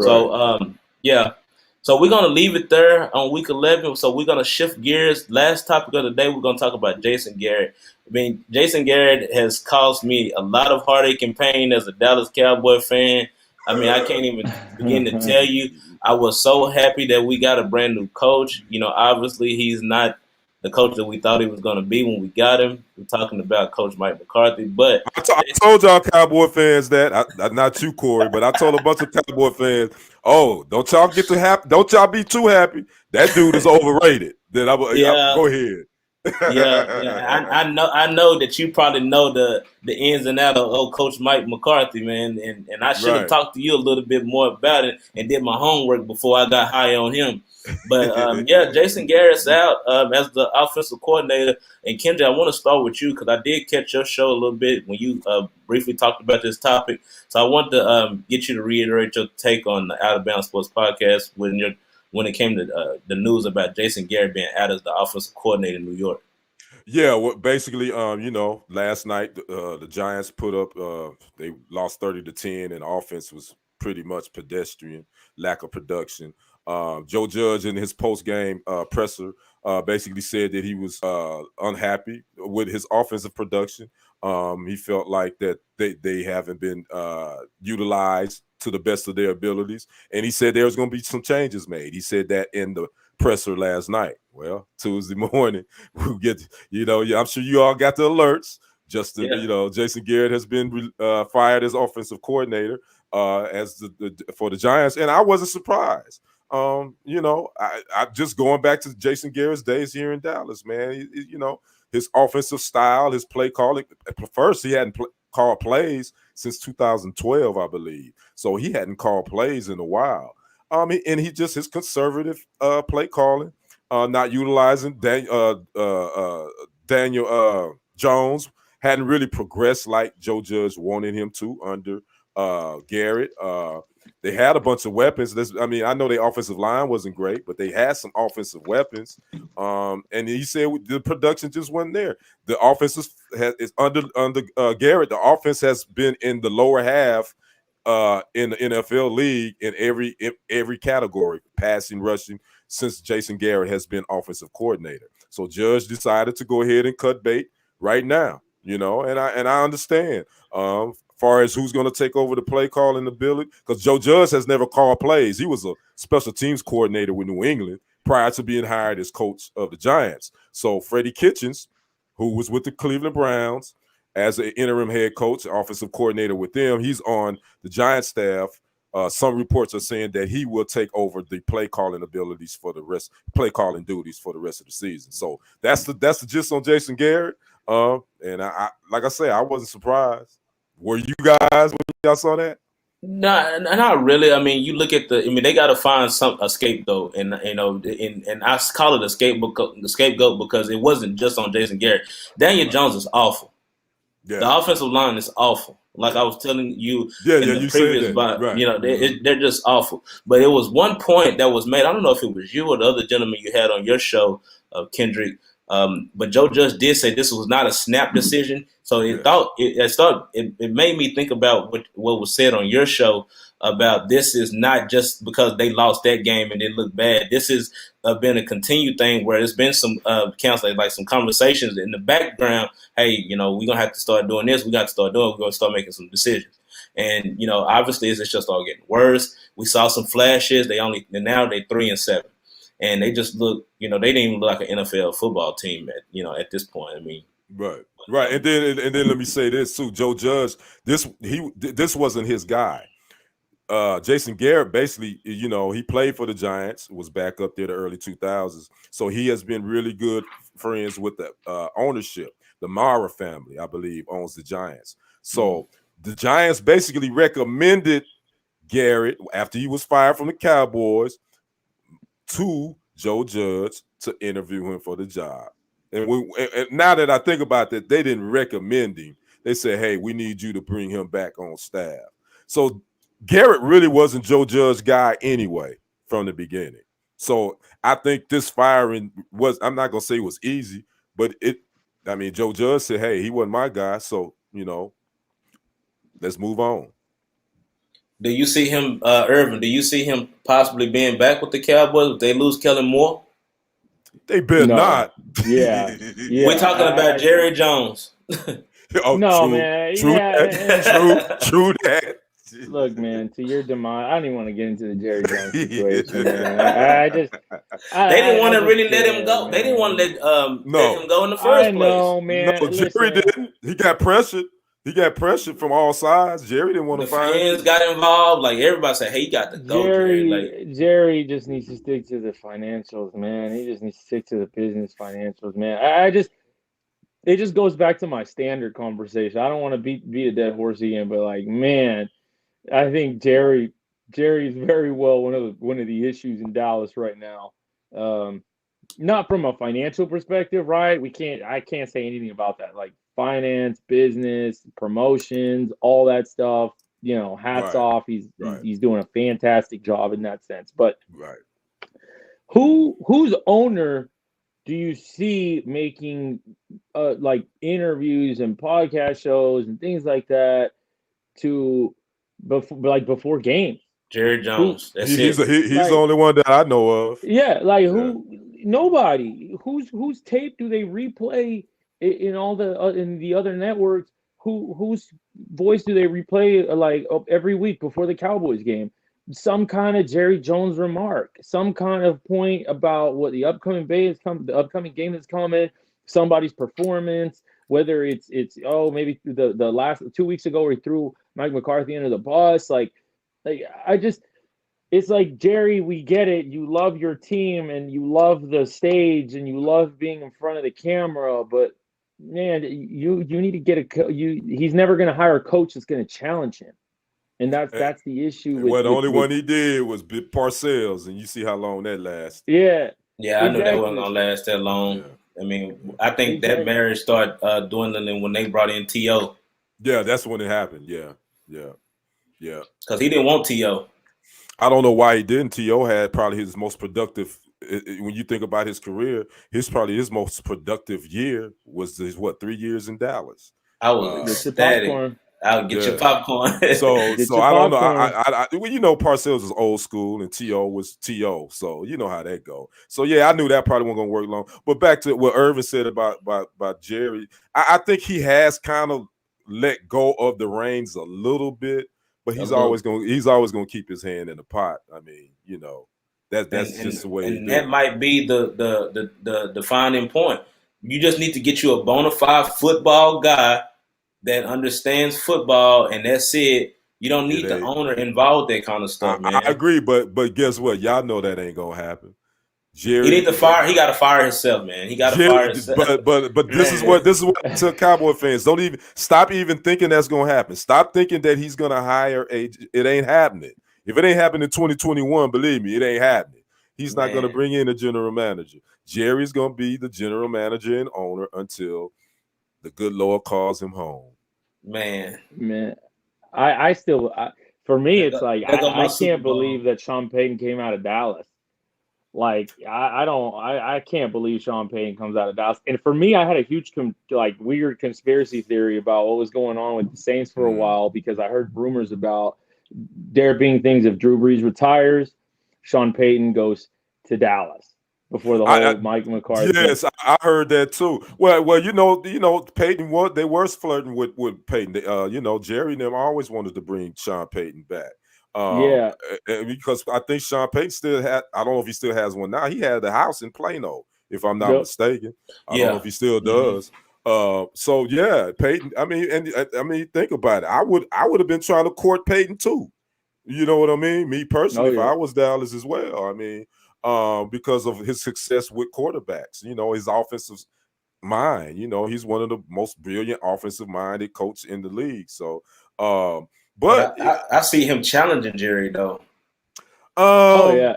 So Correct. yeah. So we're gonna leave it there on week 11. So we're gonna shift gears. Last topic of the day, we're gonna talk about Jason Garrett. I mean, Jason Garrett has caused me a lot of heartache and pain as a Dallas Cowboy fan. I mean, I can't even begin to tell you. I was so happy that we got a brand new coach. Obviously he's not the coach that we thought he was going to be when we got him. We're talking about Coach Mike McCarthy, but I told y'all Cowboy fans that not you, Corey, but I told a bunch of Cowboy fans, oh, don't y'all get too happy. Don't y'all be too happy. That dude is overrated. Then I yeah, go ahead. yeah. I know that you probably know the ins and outs of Coach Mike McCarthy, man, and I should have Right. talked to you a little bit more about it and did my homework before I got high on him. But yeah, Jason Garrett's out as the offensive coordinator. And Kendra, I want to start with you because I did catch your show a little bit when you briefly talked about this topic. So I want to get you to reiterate your take on the Out of Bounds Sports podcast when it came to the news about Jason Garrett being out as the offensive coordinator in New York. Yeah, well, basically, last night the Giants put up they lost 30-10, and offense was pretty much pedestrian, lack of production. Joe Judge in his post game presser basically said that he was unhappy with his offensive production. He felt like that they haven't been utilized to the best of their abilities, and he said there was going to be some changes made. He said that in the presser last night. Well, Tuesday morning we get I'm sure you all got the alerts. Justin, Yeah. Jason Garrett has been fired as offensive coordinator as for the Giants, and I wasn't surprised. I just going back to Jason Garrett's days here in Dallas, man. His offensive style, his play calling. First, he hadn't called plays since 2012, I believe. So he hadn't called plays in a while. And he just his conservative play calling not utilizing Daniel Jones. Hadn't really progressed like Joe Judge wanted him to under Garrett. They had a bunch of weapons. I know their offensive line wasn't great, but they had some offensive weapons. And he said the production just wasn't there. The offense is under Garrett. The offense has been in the lower half in the NFL league in every category, passing, rushing, since Jason Garrett has been offensive coordinator. So Judge decided to go ahead and cut bait right now, and I understand. Far as who's going to take over the play calling ability, because Joe Judge has never called plays. He was a special teams coordinator with New England prior to being hired as coach of the Giants. So Freddie Kitchens, who was with the Cleveland Browns as an interim head coach, offensive coordinator with them, he's on the Giants staff. Some reports are saying that he will take over the play calling duties for the rest of the season. So that's the gist on Jason Garrett. And I like I say, I wasn't surprised. Were you guys when y'all saw that? No, not really. I mean, you look at they got to find a scapegoat, and and I call it a scapegoat because it wasn't just on Jason Garrett. Daniel Jones is awful. Yeah. The offensive line is awful. Like I was telling you in the previous, they're just awful. But it was one point that was made. I don't know if it was you or the other gentleman you had on your show, Kendrick. But Joe Judge did say this was not a snap decision. So it made me think about what was said on your show about this is not just because they lost that game and it looked bad. This has been a continued thing where there's been some counseling, like some conversations in the background. Hey, we're going to have to start doing this. We're going to start making some decisions. And, obviously it's just all getting worse. We saw some flashes. Now they're 3-7. And they just look, they didn't even look like an NFL football team at this point. I mean, right. And then let me say this too, Joe Judge. This wasn't his guy. Jason Garrett basically, he played for the Giants, was back up there the early 2000s. So he has been really good friends with the ownership. The Mara family, I believe, owns the Giants. So the Giants basically recommended Garrett after he was fired from the Cowboys to Joe Judge to interview him for the job. And now that I think about that, they didn't recommend him. They said, hey, we need you to bring him back on staff. So Garrett really wasn't Joe Judge's guy anyway from the beginning. So I think this firing I'm not going to say it was easy, but Joe Judge said, hey, he wasn't my guy. So, let's move on. Do you see him, Irvin? Do you see him possibly being back with the Cowboys if they lose Kellen Moore? They better not. Yeah. We're talking about Jerry Jones. Man. True that. Look, man, to your demise, I don't even want to get into the Jerry Jones situation. Man. They didn't want to really let him go. They didn't want to let him go in the first place. No, man. No, Jerry didn't. He got pressured. He got pressured from all sides. Jerry didn't want to fire him. Fans got involved. Like everybody said, hey, he got to go. Jerry just needs to stick to the financials, man. He just needs to stick to the business financials, man. It just goes back to my standard conversation. I don't want to beat a dead horse again, but like, man, I think Jerry is very well one of the issues in Dallas right now. Not from a financial perspective, right? I can't say anything about that. Like finance, business, promotions, all that stuff. Hats off. He's doing a fantastic job in that sense. But whose owner do you see making like interviews and podcast shows and things like that before games? Jerry Jones. He's the only one that I know of. Yeah, nobody. Whose tape do they replay in all in the other networks? Whose voice do they replay every week before the Cowboys game? Some kind of Jerry Jones remark, some kind of point about what the upcoming game is coming, somebody's performance, whether it's maybe the last 2 weeks ago where he threw Mike McCarthy under the bus, it's like, Jerry, we get it. You love your team and you love the stage and you love being in front of the camera, but man, you need to get he's never going to hire a coach that's going to challenge him. And that's the issue. The only one he did was Parcells, and you see how long that lasts. Yeah. Yeah, I knew that wasn't Exactly. gonna last that long. Yeah. I mean, I think that Exactly. marriage started dwindling when they brought in To Yeah, that's when it happened. Yeah, yeah, yeah. because he didn't want To. I don't know why he didn't. To had probably his most productive. When you think about his career, his most productive year was his 3 years in Dallas. I was Uh, Get your ecstatic. popcorn. I'll get your yeah. popcorn. Get So your I don't know. popcorn. Well, Parcells is old school and To was To, so you know how that go. So yeah, I knew that probably wasn't gonna work long. But back to what Irvin said about Jerry, I think he has kind of let go of the reins a little bit, but A little. he's always gonna keep his hand in the pot. I mean, and that's and just the way he and that do. might be the defining point. You just need to get you a bona fide football guy that understands football, and that's it. You don't It need the ain't. owner involved with that kind of stuff, I man. agree, but guess what? Y'all know that ain't gonna happen. He need Jerry, to fire. He got to fire himself, man. He got to Jerry, fire himself, but man. this is what I tell Cowboy fans. Don't even stop even thinking that's gonna happen. Stop thinking that he's gonna hire a. It ain't happening. If it ain't happening in 2021, believe me, it ain't happening. He's not gonna Man, bring in a general manager. Jerry's gonna be the general manager and owner until the good Lord calls him home. man. Man, I still for me it's like There go my I Super can't Bowl. believe that Sean Payton came out of Dallas. Like I don't I can't believe Sean Payton comes out of Dallas. And for me, I had a huge like weird conspiracy theory about what was going on with the Saints for a Mm. while because I heard rumors about there being things if Drew Brees retires, Sean Payton goes to Dallas before the I whole Mike McCarthy thing. Yes, I heard that too. Well, Peyton they were flirting with Peyton. Jerry and them always wanted to bring Sean Payton back. Yeah, Because I think Sean Payton still had. I don't know if he still has one now. He had the house in Plano, if I'm not yep, mistaken. I don't know Yeah. if he still hmm does. So yeah, Peyton. I mean, and I mean, think about it. I would have been trying to court Peyton too. You know what I mean? Me oh personally, if yeah, I was Dallas as well, I mean, because of his success with quarterbacks, his offensive mind. He's one of the most brilliant offensive minded coach in the league. So, But but I see him challenging Jerry though. oh um, yeah,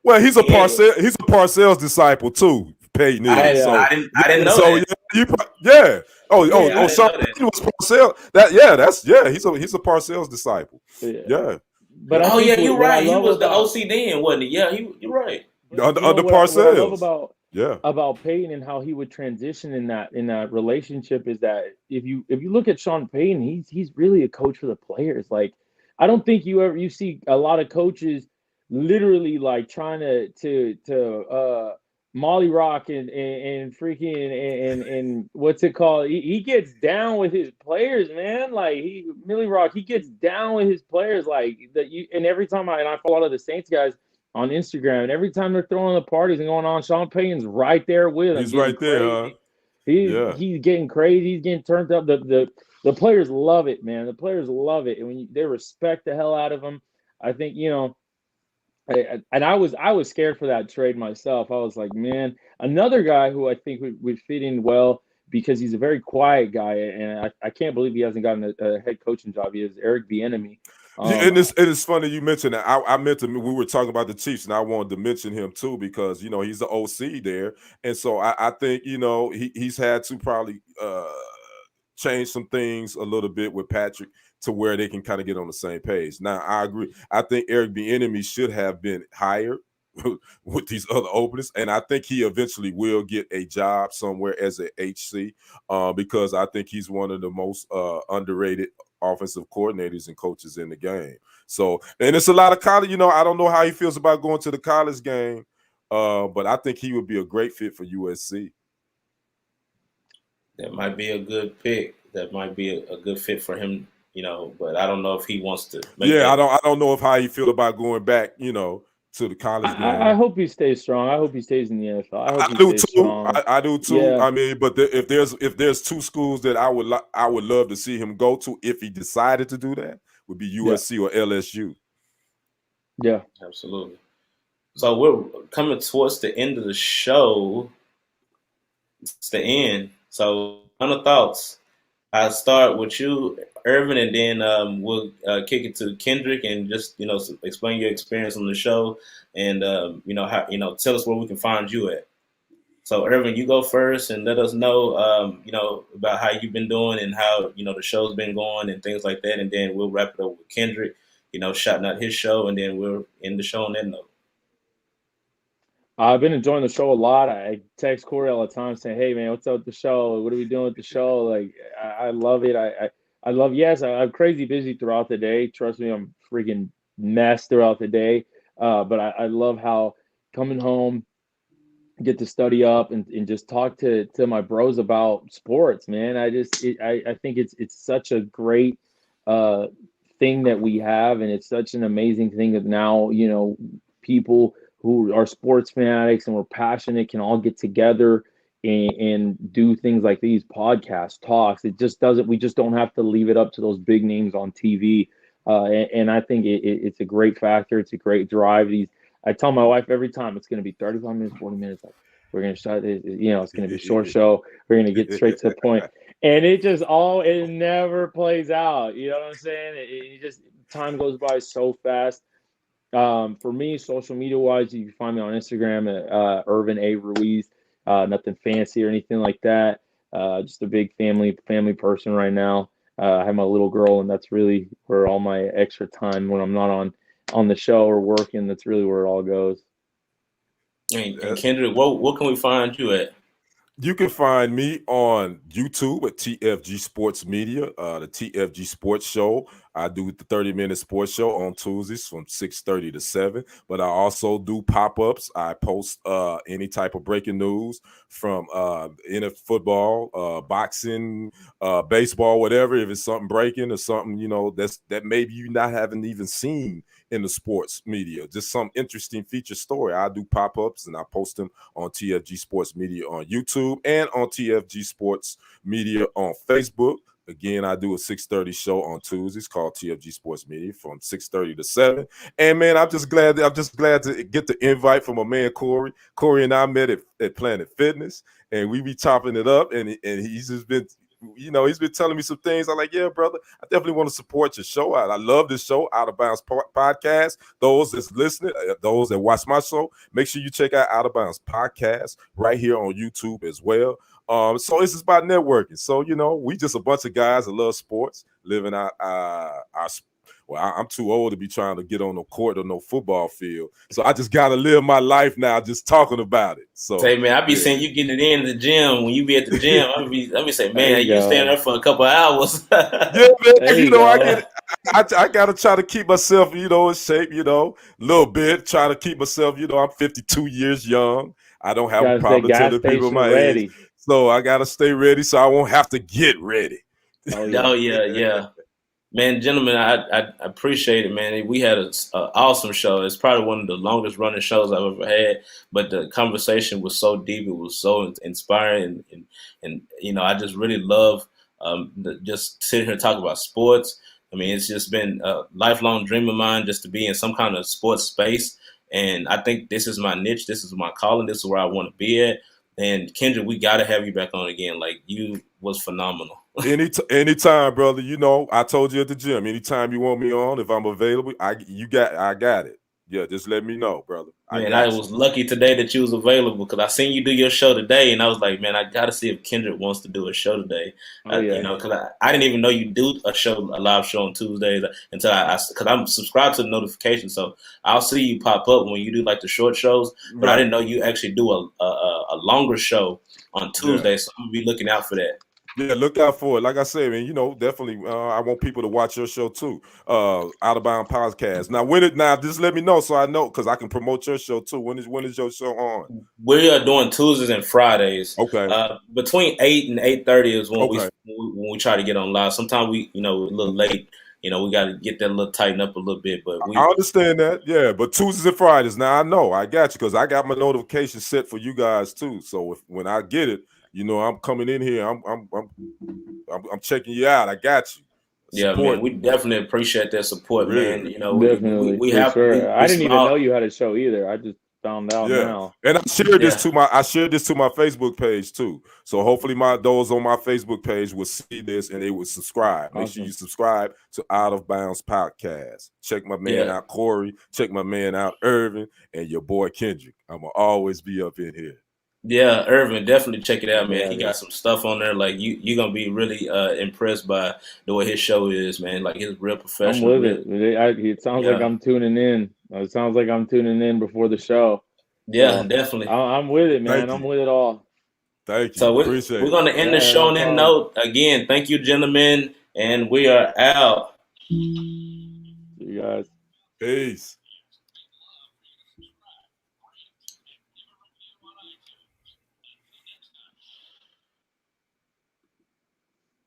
well, He ain't. He's a Parcells disciple too. Peyton is yeah, so. I didn't know So that. yeah, yeah. I Oh, didn't Sean know that. Payton was Parcells. Yeah. He's a Parcells disciple. yeah. Yeah, But yeah. I Oh think yeah, you're what I right. He love was the about OC then, wasn't he? Yeah, you're right. but Under what I love Parcells. Yeah. about Payton and how he would transition in that relationship is that if you look at Sean Payton, he's really a coach for the players. Like I don't think you see a lot of coaches literally like trying to Molly Rock and freaking and what's it called? He gets down with his players, man. Like Millie Rock, he gets down with his players. Like that you and every time I follow a lot of the Saints guys on Instagram, and every time they're throwing the parties and going on, Sean Payton's right there with them, He's getting right there, huh? crazy. He's Yeah. he's getting crazy. He's getting turned up. The players love it, man. The players love it, and they respect the hell out of him. I think and I was scared for that trade myself. I was like, man, another guy who I think would fit in well because he's a very quiet guy, and I can't believe he hasn't gotten a head coaching job. He is Eric Bieniemy. Yeah, Um, it is funny you mentioned that. I meant to. We were talking about the Chiefs, and I wanted to mention him too because he's the OC there, and so I think he's had to probably change some things a little bit with Patrick to where they can kind of get on the same page. Now I agree. I think Eric Bieniemy should have been hired with these other openings, and I think he eventually will get a job somewhere as a HC because I think he's one of the most underrated offensive coordinators and coaches in the game. So, and it's a lot of college. I don't know how he feels about going to the college game, but I think he would be a great fit for USC. That might be a good pick. That might be a good fit for him, but I don't know if he wants to make Yeah, that. I don't know if how he feel about going back, to the college I game. hope he stays strong. I hope he stays in the NFL. I I hope he do stays too. strong. I do too. Yeah, I mean, but if there's two schools that I would love to see him go to if he decided to do that would be yeah, USC or LSU. yeah. Absolutely. So we're coming towards the end of the show. It's the end. So, final thoughts. I'll start with you, Irvin, and then we'll kick it to Kendrick and just explain your experience on the show, and how tell us where we can find you at. So, Irvin, you go first and let us know, about how you've been doing and how the show's been going and things like that, and then we'll wrap it up with Kendrick, shouting out his show, and then we'll end the show on that note. I've been enjoying the show a lot. I text Corey all the time saying, "Hey man, what's up with the show? What are we doing with the show?" Like I love it. I love. Yes, I'm crazy busy throughout the day. Trust me, I'm freaking mess throughout the day. But I love how coming home, get to study up and just talk to my bros about sports, man. I think it's such a great uh thing that we have, and it's such an amazing thing that now, people who are sports fanatics and we're passionate can all get together and do things like these podcast talks. It just doesn't we just don't have to leave it up to those big names on TV. And I think it's a great factor. It's a great drive. I tell my wife every time it's going to be 35 minutes, 40 minutes. Like, we're going to start, it's going to be a short show. We're going to get straight to the point. And it never plays out. You know what I'm saying? It just, time goes by so fast. For me, social media wise, you can find me on Instagram at Irvin A. Ruiz. Nothing fancy or anything like that. Just a big family person right now. I have my little girl, and that's really where all my extra time when I'm not on the show or working. That's really where it all goes. And Kendrick, what can we find you at? You can find me on YouTube at TFG Sports Media, the TFG Sports Show. I do the 30-minute sports show on Tuesdays from 6:30 to 7. But I also do pop-ups. I post any type of breaking news from in football, boxing, baseball, whatever. If it's something breaking or something, that maybe you not haven't even seen in the sports media, just some interesting feature story. I do pop-ups and I post them on TFG Sports Media on YouTube and on TFG Sports Media on Facebook. Again, I do a 6:30 show on Tuesdays called TFG Sports Media from 6:30 to 7. And man, I'm just glad to get the invite from my man Corey. Corey and I met at Planet Fitness, and we be chopping it up. And he's just been, he's been telling me some things. I'm like, yeah, brother, I definitely want to support your show. I love this show, Out of Bounds Podcast. Those that's listening, those that watch my show, make sure you check out Out of Bounds Podcast right here on YouTube as well. So it's just about networking. So, we just a bunch of guys that love sports, living our I'm too old to be trying to get on no court or no football field. So I just got to live my life now just talking about it. So, say, man, I be seeing you getting it in the gym. When you be at the gym, I be saying, man, you stand there for a couple of hours. Yeah, man, I get it. I got to try to keep myself, in shape, a little bit, try to keep myself, I'm 52 years young. I don't have a problem telling people my age. So I got to stay ready so I won't have to get ready. Oh, yeah. Man, gentlemen, I appreciate it, man. We had an awesome show. It's probably one of the longest running shows I've ever had, but the conversation was so deep. It was so inspiring. And I just really love just sitting here talking about sports. I mean, it's just been a lifelong dream of mine just to be in some kind of sports space. And I think this is my niche. This is my calling. This is where I want to be at. And Kendra, we got to have you back on again. Like, you was phenomenal. Anytime, brother. I told you at the gym. Anytime you want me on, if I'm available, I got it. Yeah, just let me know, brother. Man, I was lucky today that you was available because I seen you do your show today, and I was like, man, I got to see if Kendrick wants to do a show today. Because I didn't even know you do a live show on Tuesdays until because I'm subscribed to the notification, so I'll see you pop up when you do like the short shows. But I didn't know you actually do a longer show on Tuesday, so I'm gonna be looking out for that. Yeah, look out for it. Like I said, man, definitely I want people to watch your show too. Out of Bound Podcast. Now just let me know so I know because I can promote your show too. When is your show on? We are doing Tuesdays and Fridays. Okay. Between 8 and 8:30 is when we try to get on live. Sometimes we, a little late. We got to get that a little tighten up a little bit. But I understand that. Yeah, but Tuesdays and Fridays. Now I know I got you because I got my notification set for you guys too. So when I get it, I'm coming in here. I'm checking you out. I got you. Yeah, man, we definitely appreciate that support, really? Man. Definitely, we have. Sure. I didn't even know you had a show either. I just found out Yeah, now. and I shared this Yeah. to my Facebook page too. So hopefully those on my Facebook page will see this and they will subscribe. Make sure you Awesome. subscribe to Out of Bounds Podcast. Check my man Yeah. out, Corey. Check my man out, Irvin, and your boy Kendrick. I'm gonna always be up in here. Yeah, Irvin, definitely check it out, man. He Yeah, got some stuff on there. Like you're gonna be really impressed by the way his show is, man. Like he's real I'm professional, with real. it. It sounds like Yeah, I'm tuning in. It sounds like I'm tuning in before the show. yeah, So definitely. I'm with it, man. Thank I'm you. with it all. Thank you. So we're Appreciate it. gonna end the Yeah, show no on that problem. note. Again, thank you, gentlemen, and we are out. See you guys. Peace.